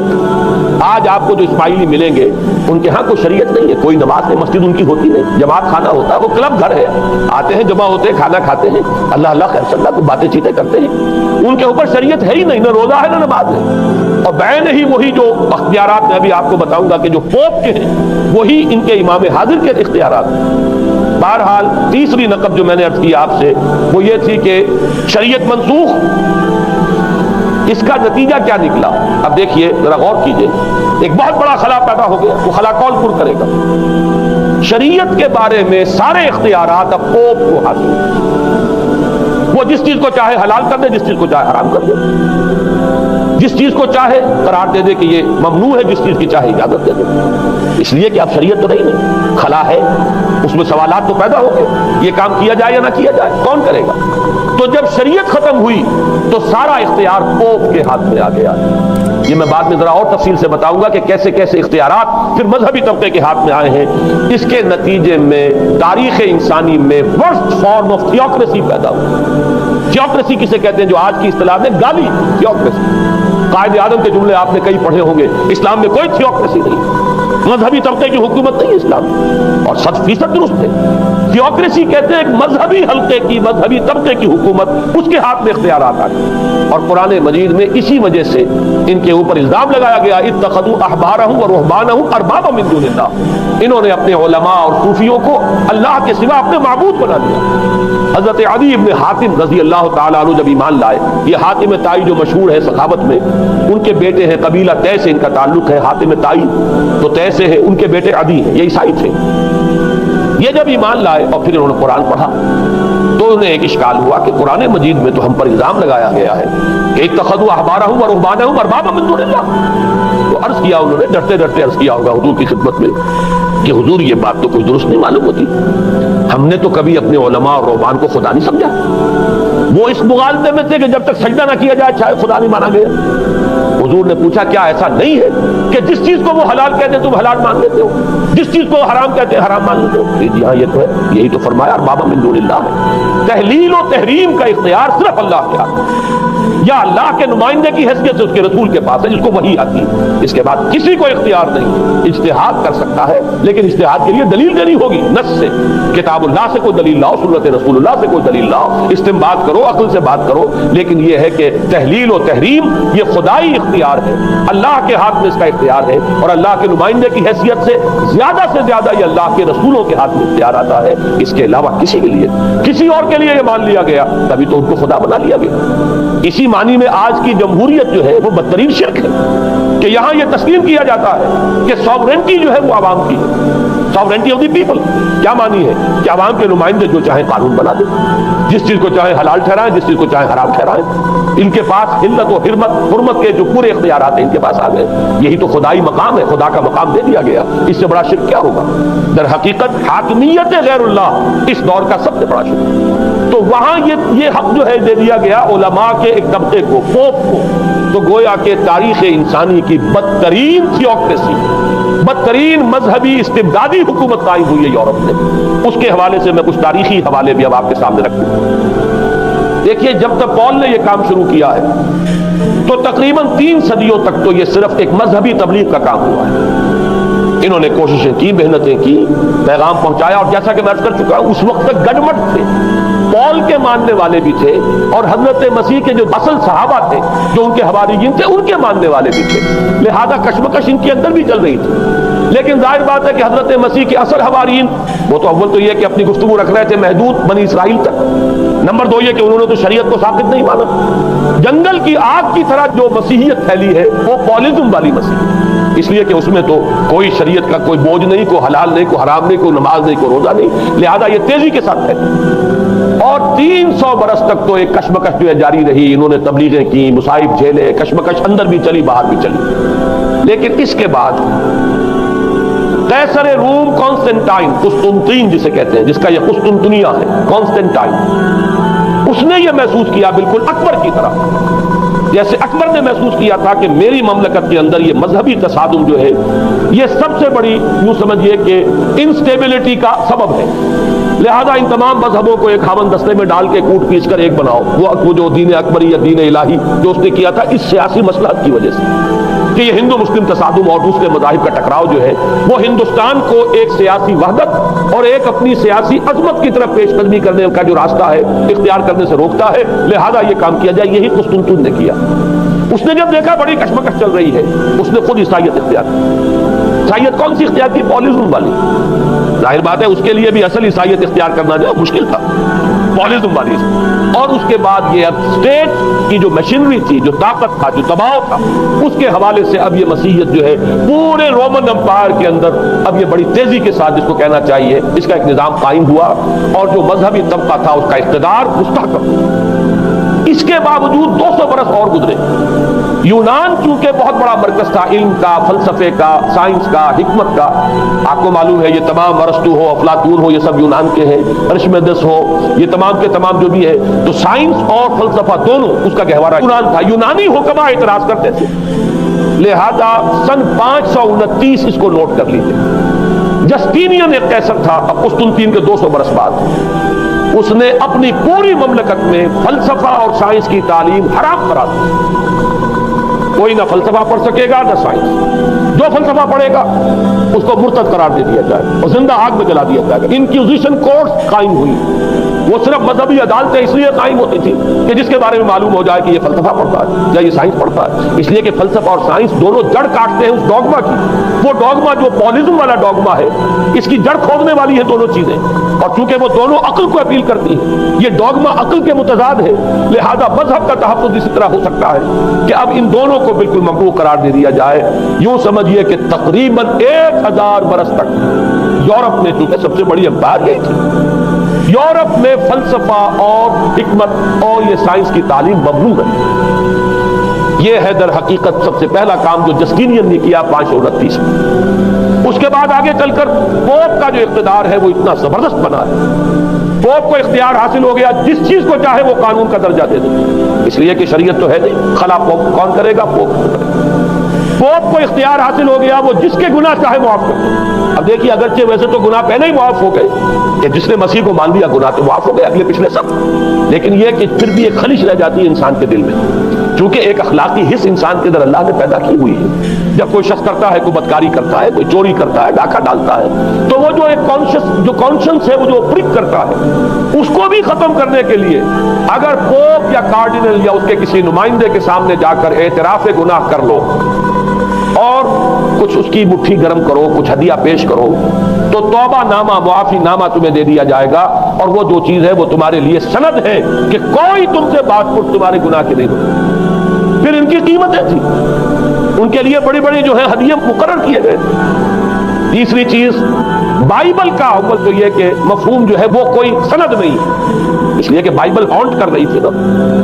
آج آپ کو جو اسماعیلی ملیں گے ان کے ہاں کوئی شریعت نہیں ہے، کوئی نماز نہیں، مسجد ان کی ہوتی نہیں، جماعت خانہ ہوتا ہے، وہ کلب گھر ہے، آتے ہیں جمع ہوتے ہیں کھانا کھاتے ہیں، اللہ اللہ خیر صلی اللہ کو باتیں چیتیں کرتے ہیں. ان کے اوپر شریعت ہے ہی نہیں، نہ روزہ ہے نہ نماز ہے. اور بین ہی وہی جو اختیارات میں ابھی آپ کو بتاؤں گا کہ جو پوپ کے ہیں وہی ان کے امام حاضر کے اختیارات. بہرحال تیسری نقب جو میں نے عرض کی آپ سے وہ یہ تھی کہ شریعت منسوخ. اس کا نتیجہ کیا نکلا؟ اب دیکھیے ذرا غور کیجئے، ایک بہت بڑا خلا پیدا ہو گیا، وہ خلا کون پر کرے گا؟ شریعت کے بارے میں سارے اختیارات اب پوپ کو حاصل ہیں۔ وہ جس چیز کو چاہے حلال کر دے، جس چیز کو چاہے حرام کر دے، جس چیز کو چاہے قرار دے دے کہ یہ ممنوع ہے، جس چیز کی چاہے اجازت دے دے، اس لیے کہ اب شریعت تو نہیں، خلا ہے، اس میں سوالات تو پیدا ہو گئے، یہ کام کیا جائے یا نہ کیا جائے، کون کرے گا؟ تو جب شریعت ختم ہوئی تو سارا اختیار پوپ کے ہاتھ میں آ گیا۔ یہ میں بعد میں ذرا اور تفصیل سے بتاؤں گا کہ کیسے کیسے اختیارات پھر مذہبی طبقے کے ہاتھ میں آئے ہیں۔ اس کے نتیجے میں تاریخ انسانی میں ورسٹ فارم آف تھیوکریسی پیدا ہوئی۔ تھیوکریسی کسے کہتے ہیں؟ جو آج کی اصطلاح میں گالی تھیوکریسی۔ قائد اعظم کے جملے آپ نے کئی پڑھے ہوں گے، اسلام میں کوئی تھیوکریسی نہیں، مذہبی طبقے کی حکومت نہیں اسلام میں، اور 100% درست ہے۔ تھیوکریسی کہتے ہیں ایک مذہبی حلقے کی، مذہبی طبقے کی حکومت، اس کے ہاتھ میں اختیارات آ گئے، اور قرآن مجید میں اسی وجہ سے ان کے اوپر الزام لگایا گیا، اتخذوا احبارهم ورهبانهم اربابا من دون اللہ، انہوں نے اپنے علماء اور صوفیوں کو اللہ کے سوا اپنے معبود بنا لیا۔ حضرت عدی ابن حاتم رضی اللہ تعالیٰ عنہ جب ایمان لائے، یہ حاتم طائی جو مشہور ہے سخاوت میں، ان کے بیٹے ہیں، قبیلہ طے سے ان کا تعلق ہے، حاتم طائی تو طے سے ہے، ان کے بیٹے عدی ہیں، یہ عیسائی تھے۔ یہ جب ایمان لائے اور پھر انہوں نے قرآن پڑھا تو انہیں ایک اشکال ہوا کہ قرآن مجید میں تو ہم پر الزام لگایا گیا ہے کہ اتخذوا احبارهم ورهبانهم اربابا من دون اللہ۔ تو عرض کیا، انہوں نے ڈرتے ڈرتے عرض کیا ہوگا حضور کی خدمت میں کہ حضور یہ بات تو کوئی درست نہیں معلوم ہوتی، ہم نے تو کبھی اپنے علماء اور رہبان کو خدا نہیں سمجھا۔ وہ اس مغالطے میں تھے کہ جب تک سجدہ نہ کیا جائے شاید خدا نہیں مانا گیا۔ حضور نے پوچھا کیا ایسا نہیں ہے کہ جس چیز کو وہ حلال کہتے ہیں تم حلال مان لیتے ہو، جس چیز کو حرام کہتے ہیں حرام مان لیتے ہو؟ جی ہاں، یہ تو ہے، یہی تو فرمایا اربابا من دون اللہ ہے۔ تحلیل و تحریم کا اختیار صرف اللہ کے ہاتھ ہے، یا اللہ کے نمائندے کی حیثیت سے اس کے رسول کے پاس ہے جس کو وحی آتی ہے، اس کے بعد کسی کو اختیار نہیں۔ اجتہاد کر سکتا ہے لیکن اجتہاد کے لیے دلیل دینی ہوگی نص سے، کتاب اللہ سے کوئی دلیل لاؤ، سنت رسول اللہ سے کوئی دلیل لاؤ، استنباط کرو، عقل سے بات کرو، لیکن یہ ہے کہ تحلیل و تحریم یہ خدائی اختیار ہے، اللہ کے ہاتھ میں اس کا اختیار ہے، اور اللہ کے نمائندے کی حیثیت سے زیادہ یہ اللہ کے رسولوں کے ہاتھ میں اختیار آتا ہے۔ اس کے علاوہ کسی کے لیے، کسی اور کے لیے یہ مان لیا گیا تبھی تو ان کو خدا بنا لیا گیا۔ اسی معنی میں آج کی جمہوریت جو ہے وہ بدترین شرک ہے کہ یہاں یہ تسلیم کیا جاتا ہے کہ سوورنٹی جو ہے وہ عوام کی ہے، سوورنٹی آف دی پیپل۔ کیا معنی ہے کہ عوام کے نمائندے جو چاہیں قانون بنا دیں، جس چیز کو چاہے حلال ٹھہرائیں، جس چیز کو چاہے حرام ٹھہرائیں، ان کے پاس حلت و حرمت کے جو پورے اختیارات ہیں ان کے پاس آ گئے۔ یہی تو خدائی مقام ہے، خدا کا مقام دے دیا گیا، اس سے بڑا شرک کیا ہوگا؟ در حقیقت حاکمیت غیر اللہ اس دور کا سب سے بڑا شرک۔ تو وہاں یہ حق جو ہے دے دیا گیا علماء کے ایک طبقے کو، پوپ کو، تو گویا کہ تاریخ انسانی کی بدترین تھیوکریسی، بدترین مذہبی استبدادی حکومت قائم ہوئی ہے یورپ میں۔ اس کے حوالے سے میں کچھ تاریخی حوالے بھی اب آپ کے سامنے رکھتا ہوں۔ دیکھیے، جب تک پال نے یہ کام شروع کیا ہے تو تقریباً 3 صدیوں تک تو یہ صرف ایک مذہبی تبلیغ کا کام ہوا ہے۔ انہوں نے کوششیں کی، محنتیں کی، پیغام پہنچایا، اور جیسا کہ میں عرض کر چکا ہوں اس وقت تک گڈمٹ تھے، پال کے ماننے والے بھی تھے اور حضرت مسیح کے جو اصل صحابہ تھے جو ان کے حواریین تھے ان کے ماننے والے بھی تھے، لہذا کشمکش ان کے اندر بھی چل رہی تھی۔ لیکن ظاہر بات ہے کہ حضرت مسیح کے اصل حواریین وہ تو اول تو یہ کہ اپنی گفتگو رکھ رہے تھے محدود بنی اسرائیل تک، نمبر 2 یہ کہ انہوں نے تو شریعت کو ثابت نہیں مانا۔ جنگل کی آگ کی طرح جو مسیحیت پھیلی ہے وہ پالزم والی مسیح، اس لیے کہ اس میں تو کوئی شریعت کا کوئی بوجھ نہیں، کوئی حلال نہیں، کوئی حرام نہیں، کوئی نماز نہیں، کوئی روزہ نہیں، لہذا یہ تیزی کے ساتھ پھیلی، اور 300 برس تک تو ایک کشمکش جو ہے جاری رہی۔ انہوں نے تبلیغیں کی، مصائب جھیلے، کشمکش اندر بھی چلی باہر بھی چلی۔ لیکن اس کے بعد قیصر روم قسطنطین، قسطنطین جسے کہتے ہیں، جس کا یہ قسطنطنیہ ہے، قسطنطین، اس نے یہ محسوس کیا بالکل اکبر کی طرح، جیسے اکبر نے محسوس کیا تھا کہ میری مملکت کے اندر یہ مذہبی تصادم جو ہے یہ سب سے بڑی یوں سمجھیے کہ انسٹیبلٹی کا سبب ہے، لہذا ان تمام مذہبوں کو ایک ہاون دستے میں ڈال کے کوٹ پیس کر ایک بناؤ۔ وہ جو دین اکبری یا دین الہی جو اس نے کیا تھا اس سیاسی مصلحت کی وجہ سے کہ یہ ہندو مسلم تصادم اور دوسرے مذاہب کا ٹکراؤ جو ہے وہ ہندوستان کو ایک سیاسی وحدت اور ایک اپنی سیاسی عظمت کی طرف پیش قدمی کرنے کا جو راستہ ہے اختیار کرنے سے روکتا ہے، لہذا یہ کام کیا جائے۔ یہی قسطنطین نے کیا۔ اس نے جب دیکھا بڑی کشمکش چل رہی ہے اس نے خود عیسائیت اختیار کی۔ عیسائیت کون سی اختیار کی؟ پالزم والی۔ ظاہر بات ہے اس کے لیے بھی اصل عیسائیت اختیار کرنا جو مشکل تھا، پالیزم والی، اور اس کے بعد یہ اب اسٹیٹ کی جو مشینری تھی، جو طاقت تھا، جو دباؤ تھا، اس کے حوالے سے اب یہ مسیحیت جو ہے پورے رومن امپائر کے اندر اب یہ بڑی تیزی کے ساتھ، جس کو کہنا چاہیے، اس کا ایک نظام قائم ہوا اور جو مذہبی طبقہ تھا اس کا اقتدار مستحکم۔ اس کے باوجود 200 برس اور گزرے۔ یونان چونکہ بہت بڑا مرکز تھا علم کا، فلسفے کا، سائنس کا، حکمت کا، آپ کو معلوم ہے یہ تمام ارسطو ہو، افلاطون ہو، یہ سب یونان کے ہیں، ارشمیدس ہو، یہ تمام کے تمام جو بھی ہے، تو سائنس اور فلسفہ دونوں اس کا گہوارہ یونان تھا۔ یونانی حکما اعتراض کرتے تھے، لہذا سن 529 اس کو نوٹ کر لیجیے۔ جسٹینین ایک قیصر تھا، اب قسطنطین کے 200 برس بعد، اس نے اپنی پوری مملکت میں فلسفہ اور سائنس کی تعلیم حرام کرا دی۔ کوئی نہ فلسفہ پڑھ سکے گا نہ سائنس، جو فلسفہ پڑھے گا اس کو مرتد قرار دے دیا جائے اور زندہ آگ میں جلا دیا جائے گا۔ انکوزیشن کورٹس قائم ہوئی، وہ صرف مذہبی عدالتیں اس لیے قائم ہوتی تھی کہ جس کے بارے میں معلوم ہو جائے کہ یہ فلسفہ پڑھتا ہے یا یہ سائنس پڑھتا ہے، اس لیے کہ فلسفہ اور سائنس دونوں جڑ کاٹتے ہیں اس ڈوگما کی۔ وہ ڈوگما جو پالیزم والا ڈوگما ہے، اس کی جڑ کھودنے والی ہے دونوں چیزیں، اور چونکہ وہ دونوں عقل کو اپیل کرتی ہیں، یہ ڈوگما عقل کے متضاد ہے، لہذا مذہب کا تحفظ اسی طرح ہو سکتا ہے کہ اب ان دونوں کو بالکل ممنوع قرار دے دیا جائے۔ یوں سمجھیے کہ تقریباً 1000 برس تک یورپ میں، چونکہ سب سے بڑی امپائر یہی تھی، یورپ میں فلسفہ اور حکمت اور یہ سائنس کی تعلیم ممنوع ہے۔ یہ ہے در حقیقت سب سے پہلا کام جو جسٹینین نے کیا 529 میں۔ اس کے بعد آگے چل کر پوپ کا جو اقتدار ہے وہ اتنا زبردست بنا ہے، پوپ کو اختیار حاصل ہو گیا، جس چیز کو چاہے وہ قانون کا درجہ دے دے، اس لیے کہ شریعت تو ہے نہیں، خلا پوپ کون کرے گا؟ پوپ کو اختیار حاصل ہو گیا، وہ جس کے گناہ چاہے معاف کر دے۔ اب دیکھیے اگرچہ ویسے تو گناہ پہلے ہی معاف ہو گئے کہ جس نے مسیح کو مان لیا گناہ تو معاف ہو گئے اگلے پچھلے سب، لیکن یہ کہ پھر بھی ایک خلش رہ جاتی ہے انسان کے دل میں، چونکہ ایک اخلاقی حص انسان کے اندر اللہ نے پیدا کی ہوئی ہے۔ جب کوئی شخص کرتا ہے، کوئی بدکاری کرتا ہے، کوئی چوری کرتا ہے، ڈاکہ ڈالتا ہے، تو وہ جو ایک کانشنس ہے، وہ جو پرک کرتا ہے، اس کو بھی ختم کرنے کے لیے اگر پوپ یا کارڈینل یا اس کے کسی نمائندے کے سامنے جا کر اعتراف گناہ کر لو اور کچھ اس کی مٹھی گرم کرو، کچھ ہدیہ پیش کرو، تو توبہ نامہ، معافی نامہ تمہیں دے دیا جائے گا، اور وہ جو چیز ہے وہ تمہارے لیے سند ہے کہ کوئی تم سے بات پرس تمہارے گناہ کے نہیں ہوگی۔ پھر ان کی قیمتیں تھی، ان کے لیے بڑی بڑی جو ہے ہدیے مقرر کیے گئے۔ تیسری چیز، بائبل کا اول تو یہ کہ مفہوم جو ہے وہ کوئی سند نہیں، اس لیے کہ بائبل ہانٹ کر رہی تھی نا،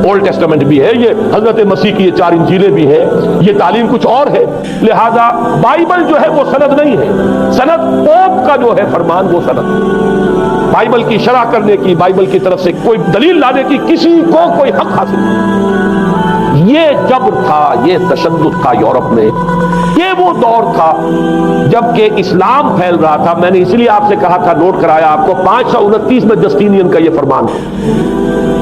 اولڈ ٹیسٹمنٹ بھی ہے، یہ حضرت مسیح کی یہ 4 انجیلیں بھی ہیں، یہ تعلیم کچھ اور ہے، لہذا بائبل جو ہے وہ سند نہیں ہے، سند پوپ کا جو ہے فرمان وہ سند، بائبل کی شرح کرنے کی، بائبل کی طرف سے کوئی دلیل لانے کی کسی کو کوئی حق حاصل نہیں۔ یہ جبر تھا، یہ تشدد تھا یورپ میں، یہ وہ دور تھا جب کہ اسلام پھیل رہا تھا۔ میں نے اس لیے آپ سے کہا تھا، نوٹ کرایا آپ کو، 529 میں جسٹینین کا یہ فرمان ہے،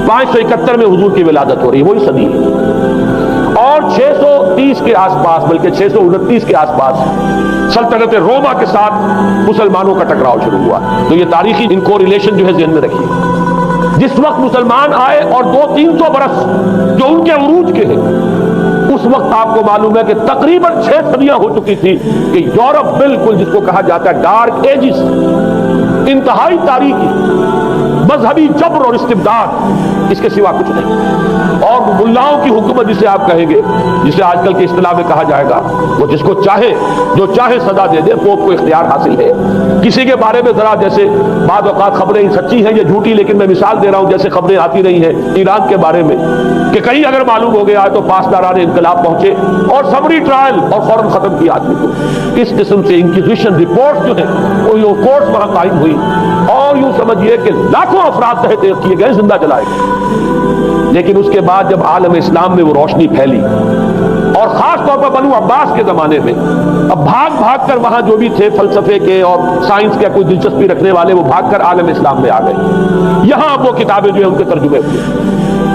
571 میں حضور کی ولادت ہو رہی ہے، وہی صدی ہے، اور 630 کے آس پاس، بلکہ 629 کے آس پاس سلطنت روما کے ساتھ مسلمانوں کا ٹکراؤ شروع ہوا۔ تو یہ تاریخی ان کو ریلیشن جو ہے ذہن میں رکھیے، جس وقت مسلمان آئے اور 200-300 برس جو ان کے عروج کے ہیں، اس وقت آپ کو معلوم ہے کہ تقریباً 6 صدیاں ہو چکی تھی کہ یورپ بالکل جس کو کہا جاتا ہے ڈارک ایجز، انتہائی تاریخی مذہبی جبر اور استبداد، اس کے سوا کچھ نہیں، اور ملاؤں کی حکومت جسے آپ کہیں گے، جسے آج کل کے اصطلاح میں کہا جائے گا، وہ جس کو چاہے جو چاہے سزا دے دے، پوپ کو اختیار حاصل ہے۔ کسی کے بارے میں ذرا جیسے بعض اوقات خبریں سچی ہیں یا جھوٹی، لیکن میں مثال دے رہا ہوں جیسے خبریں آتی رہی ہیں ایران کے بارے میں کہ کہیں اگر معلوم ہو گیا ہے تو پاسداران انقلاب پہنچے اور سمری ٹرائل اور فوراً ختم کیا آدمی کو۔ اس قسم سے انکوزیشن رپورٹ جو ہے وہ کورٹس وہاں قائم ہوئی، اور یوں سمجھیے کہ لاکھوں افراد تحت کیے گئے، زندہ جلائے گئے۔ لیکن اس کے بعد جب عالم اسلام میں وہ روشنی پھیلی، اور خاص طور پر بنو عباس کے زمانے میں، اب بھاگ بھاگ کر وہاں جو بھی تھے فلسفے کے اور سائنس کے کوئی دلچسپی رکھنے والے، وہ بھاگ کر عالم اسلام میں آ گئے۔ یہاں وہ کتابیں جو ہیں ان کے ترجمے ہوئے،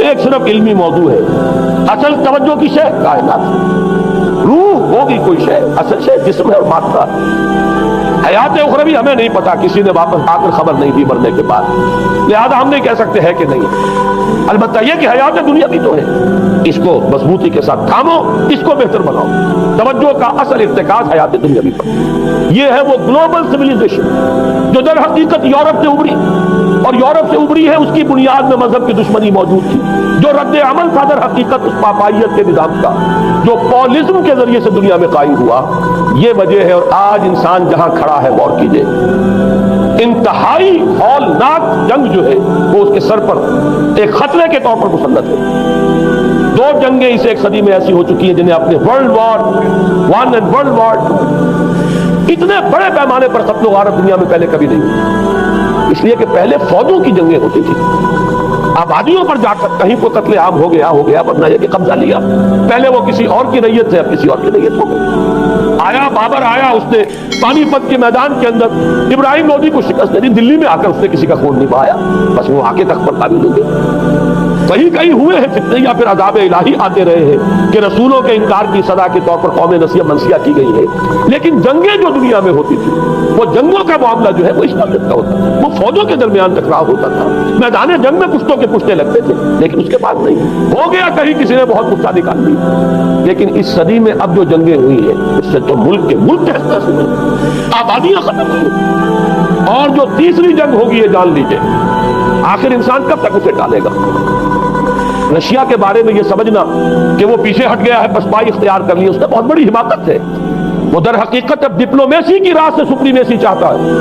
ایک صرف علمی موضوع ہے، اصل توجہ کی شے کائنات، روح ہوگی کوئی شے، اصل شے جسم ہے اور مادہ۔ حیات اخروی ہمیں نہیں پتا، کسی نے واپس آ کر خبر نہیں دی مرنے کے بعد، لہذا ہم نہیں کہہ سکتے ہے کہ نہیں۔ البتہ یہ کہ حیات دنیا بھی تو ہے، اس کو مضبوطی کے ساتھ تھامو، اس کو بہتر بناؤ۔ توجہ کا اصل ارتکاز حیات دنیاوی پر، یہ ہے وہ گلوبل سویلائزیشن جو در حقیقت یورپ سے ابھری، اور یورپ سے ابھری ہے، اس کی بنیاد میں مذہب کی دشمنی موجود تھی۔ جو رد عمل تھا در حقیقت اس پاپائیت کے نظام کا، جو پولزم کے ذریعے سے دنیا میں قائم ہوا، یہ وجہ ہے۔ اور آج انسان جہاں کھڑا ہے غور کیجئے، انتہائی ہولناک جنگ جو ہے وہ اس کے سر پر ایک خطرے کے طور پر مسلط ہے۔ دو جنگیں اس ایک صدی میں ایسی ہو چکی ہیں جنہیں اپنے ورلڈ وار 1 اور ورلڈ وار 2 اتنے بڑے پیمانے پر قتل و غارت دنیا میں پہلے کبھی نہیں ہوئی، اس لیے کہ پہلے فوجوں کی جنگیں ہوتی تھی، آبادیوں پر جا کر کہیں کو قتل عام ہو گیا ورنہ یہ کہ قبضہ لیا، پہلے وہ کسی اور کی ریت سے اب کسی اور کی ریت ہو گئی۔ آیا بابر آیا، اس نے پانی پت کے میدان کے اندر ابراہیم لودھی کو شکست دے دی، دلی میں آ کر اس نے کسی کا خون نہیں بہایا، بس وہ آگے تک پر قابل ہو گئے۔ کہیں ہوئے ہیں فتنے یا پھر عذاب الہی آتے رہے ہیں کہ رسولوں کے انکار کی سزا کے طور پر قوم نسیہ منسیہ کی گئی ہے، لیکن جنگیں جو دنیا میں ہوتی تھی وہ جنگوں کا معاملہ جو ہے وہ اس طرح کا ہوتا تھا، وہ فوجوں کے درمیان ٹکراؤ ہوتا تھا، میدان جنگ میں پشتوں کے پشتے لگتے تھے، لیکن اس کے بعد نہیں ہو گیا کہیں کسی نے بہت غصہ نکال دی۔ لیکن اس صدی میں اب جو جنگیں ہوئی ہیں اس سے تو ملک کے ملک کہتا ہے، آبادیاں ختم ہوئی، اور جو تیسری جنگ ہوگی یہ جان لیجئے آخر انسان کب تک اسے ٹالے گا۔ رشیا کے بارے میں یہ سمجھنا کہ وہ پیچھے ہٹ گیا ہے، پسپائی اختیار کر لی، اس نے بہت بڑی حماقت ہے۔ وہ در حقیقت اب ڈپلومیسی کی راہ سے سپریمیسی چاہتا ہے،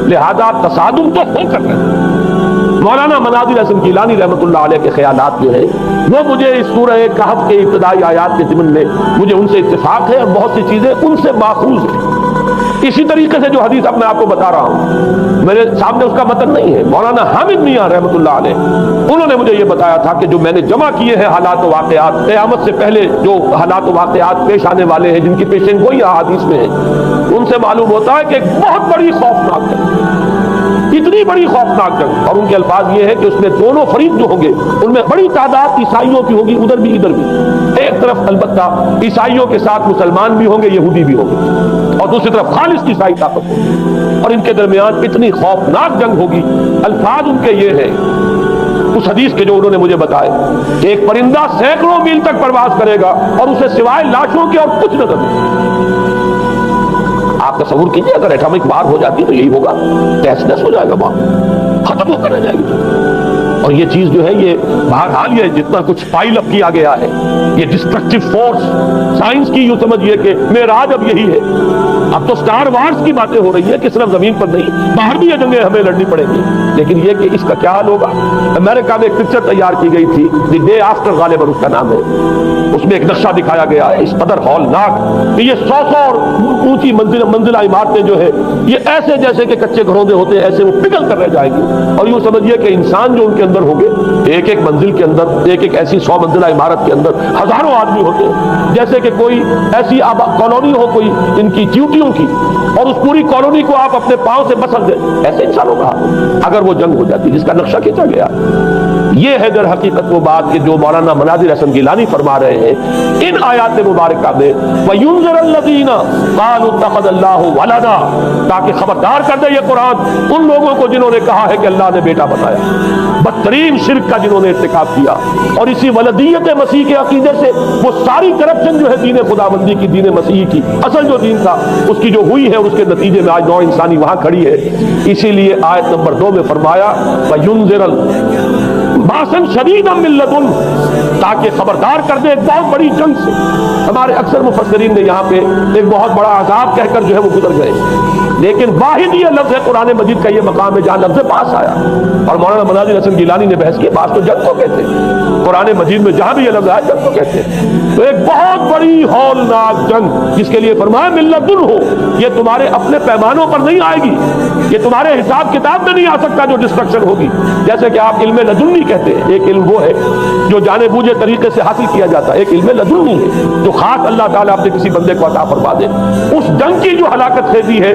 لہذا تصادم تو ہو کر رہے۔ مولانا مناظر حسن گیلانی رحمۃ اللہ علیہ کے خیالات جو ہیں وہ مجھے اس سورہ کہف کے ابتدائی آیات کے ضمن میں مجھے ان سے اتفاق ہے، اور بہت سی چیزیں ان سے ماخوذ ہیں۔ اسی طریقے سے جو حدیث اب میں آپ کو بتا رہا ہوں، میرے سامنے اس کا متن نہیں ہے، مولانا حامد میاں رحمۃ اللہ علیہ انہوں نے مجھے یہ بتایا تھا کہ جو میں نے جمع کیے ہیں حالات و واقعات، قیامت سے پہلے جو حالات و واقعات پیش آنے والے ہیں جن کی پیشن گوئی احادیث میں ہے، ان سے معلوم ہوتا ہے کہ ایک بہت بڑی خوفناک جنگ، اتنی بڑی خوفناک جنگ، اور ان کے الفاظ یہ ہے کہ اس میں دونوں فریق جو ہوں گے ان میں بڑی تعداد عیسائیوں کی ہوگی، ادھر بھی ادھر بھی، ایک طرف البتہ عیسائیوں کے ساتھ مسلمان بھی ہوں گے، یہودی بھی ہوں گے، اور دوسری طرف خالص عیسائی طاقت ہوگی، اور ان کے درمیان اتنی خوفناک جنگ ہوگی۔ الفاظ ان کے یہ ہے اس حدیث کے جو انہوں نے مجھے بتائے کہ ایک پرندہ سینکڑوں میل تک پرواز کرے گا اور اسے سوائے لاشوں کے اور کچھ نظر نہیں۔ آپ تصور کیجئے اگر ایٹمک وار ہو جاتی تو یہی ہوگا، تہس نہس ہو جائے گا، وہاں ختم ہو کر رہ جائے گی۔ اور یہ چیز جو ہے یہ بہرحال یہ جتنا کچھ پائل اپ کیا گیا ہے، یہ ڈسٹرکٹیو فورس سائنس کی یوں سمجھیے کہ معراج اب یہی ہے۔ اب تو سٹار وارز کی باتیں ہو رہی ہیں کہ صرف زمین پر نہیں، باہر بھی یہ جنگیں ہمیں لڑنی پڑیں گی، لیکن یہ کہ اس کا کیا حال ہوگا۔ امریکہ میں ایک پکچر تیار کی گئی تھی، دی ڈے آفٹر غالباً اس کا نام ہے، اس میں ایک نقشہ دکھایا گیا ہے اس قدر ہولناک کہ یہ 100 اور اونچی منزلہ عمارتیں جو ہے یہ ایسے جیسے کہ کچے گھروندے ہوتے ہیں، ایسے وہ پگھل کر رہ جائیں گی، اور یوں سمجھیے کہ انسان جو ان کے اندر ہوں گے، ایک ایک منزل کے اندر، ایک ایک ایسی 100 منزلہ عمارت کے اندر ہزاروں آدمی ہوتے ہیں، جیسے کہ کوئی ایسی کالونی ہو کوئی ان کی چیوٹیوں کی، اور اس پوری کالونی کو آپ اپنے پاؤں سے بسر دیں، ایسے انسانوں کا اگر وہ جنگ ہو جاتی جس کا نقشہ کھینچا گیا۔ یہ ہے در حقیقت وہ بات کہ جو مولانا مناظر حسن گیلانی فرما رہے ہیں ان آیات مبارکہ میں، وَيُنذِرَ الَّذِينَ قَالُوا اتَّخَذَ اللَّهُ وَلَدًا، تاکہ خبردار کر دے یہ قرآن ان لوگوں کو جنہوں نے کہا ہے کہ اللہ نے بیٹا بنایا، بدترین شرک کا جنہوں نے ارتکاب کیا، اور اسی ولدیت مسیح کے عقیدے سے وہ ساری کرپشن جو ہے دین خداوندی کی، دین مسیح کی اصل جو دین تھا اس کی جو ہوئی ہے، اس کے نتیجے میں آج نوع انسانی وہاں کھڑی ہے۔ اسی لیے آیت نمبر 2 میں فرمایا وَيُنذِرَ باسن شدید من لدن، تاکہ خبردار کر دے ایک بہت بڑی جنگ سے۔ ہمارے اکثر مفسرین نے یہاں پہ ایک بہت بڑا عذاب کہہ کر جو ہے وہ گزر گئے، لیکن واحد یہ لفظ ہے قرآن مجید کا یہ مقام ہے جہاں لفظ پاس آیا، اور مولانا مناظر حسن گیلانی نے بحث کی پاس تو جنگ کو کہتے ہیں، قرآن مجید میں جہاں بھی یہ لفظ آیا جنگ کو کہتے ہیں۔ تو ایک بہت بڑی ہولناک جنگ جس کے لیے فرمایا من لدن ہو، یہ تمہارے اپنے پیمانوں پر نہیں آئے گی، یہ تمہارے حساب کتاب میں نہیں آ سکتا جو ڈسٹرکشن ہوگی۔ جیسے کہ آپ علم لدنی کہتے ہیں، ایک علم وہ ہے جو جانے بوجھے طریقے سے حاصل کیا جاتا ہے، ایک علم لدنی ہے جو خاص اللہ تعالیٰ اپنے کسی بندے کو عطا فرما دے۔ اس جنگ کی جو ہلاکت خیزی ہے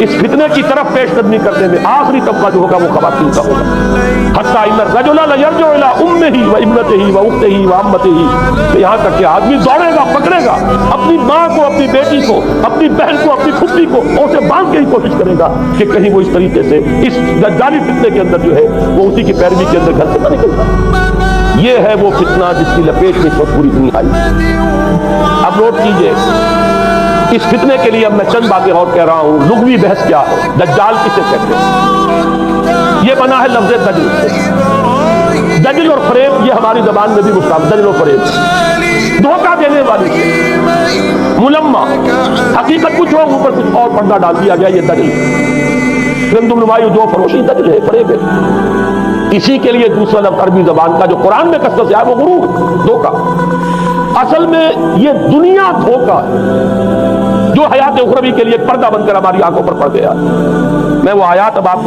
اس فتنے کی طرف پیش قدمی کرنے میں آخری طبقہ جو ہوگا وہ خواتین کا ہوگا. حتیٰ ان الرجل لیرجع الی امہ و ابنتہ و اختہ و عمتہ، یہاں تک کہ آدمی دوڑے گا، پکڑے گا اپنی ماں کو، اپنی بیٹی کو، اپنی بہن کو، اپنی پھپھی کو، اور اسے باندھ کے ہی کوشش کرے گا کہ کہیں وہ اس طریقے سے اس دجالی فتنے کے اندر جو ہے وہ اسی کی پیروی کے اندر گھر سے نہ نکل جائے. یہ ہے وہ فتنہ جس کی لپیٹ میں اس وقت پوری دنیا آئی. اب نوٹ کیجئے، اس فتنے کے لیے اب میں چند باتیں اور کہہ رہا ہوں. لغوی بحث کیا ہے؟ دجال کسے کہتے ہیں؟ یہ بنا ہے لفظ دجل سے. دجل اور فریب یہ ہماری زبان میں بھی مشترک. دجل اور فریب دھوکہ دینے والی سے ملمہ، حقیقت کچھ ہو اوپر کچھ اور پردہ ڈال دیا گیا، یہ دجل. گندم نمائی جو فروشی دجل ہے، فریب ہے. اسی کے لیے دوسرا لفظ عربی زبان کا جو قرآن میں کثرت سے آیا وہ غرور، دھوکہ. اصل میں یہ دنیا دھوکہ ہے جو حیات اخروی کے لیے پردہ بن کر ہماری آنکھوں پر پڑ گیا. میں وہ آیات اب آپ کو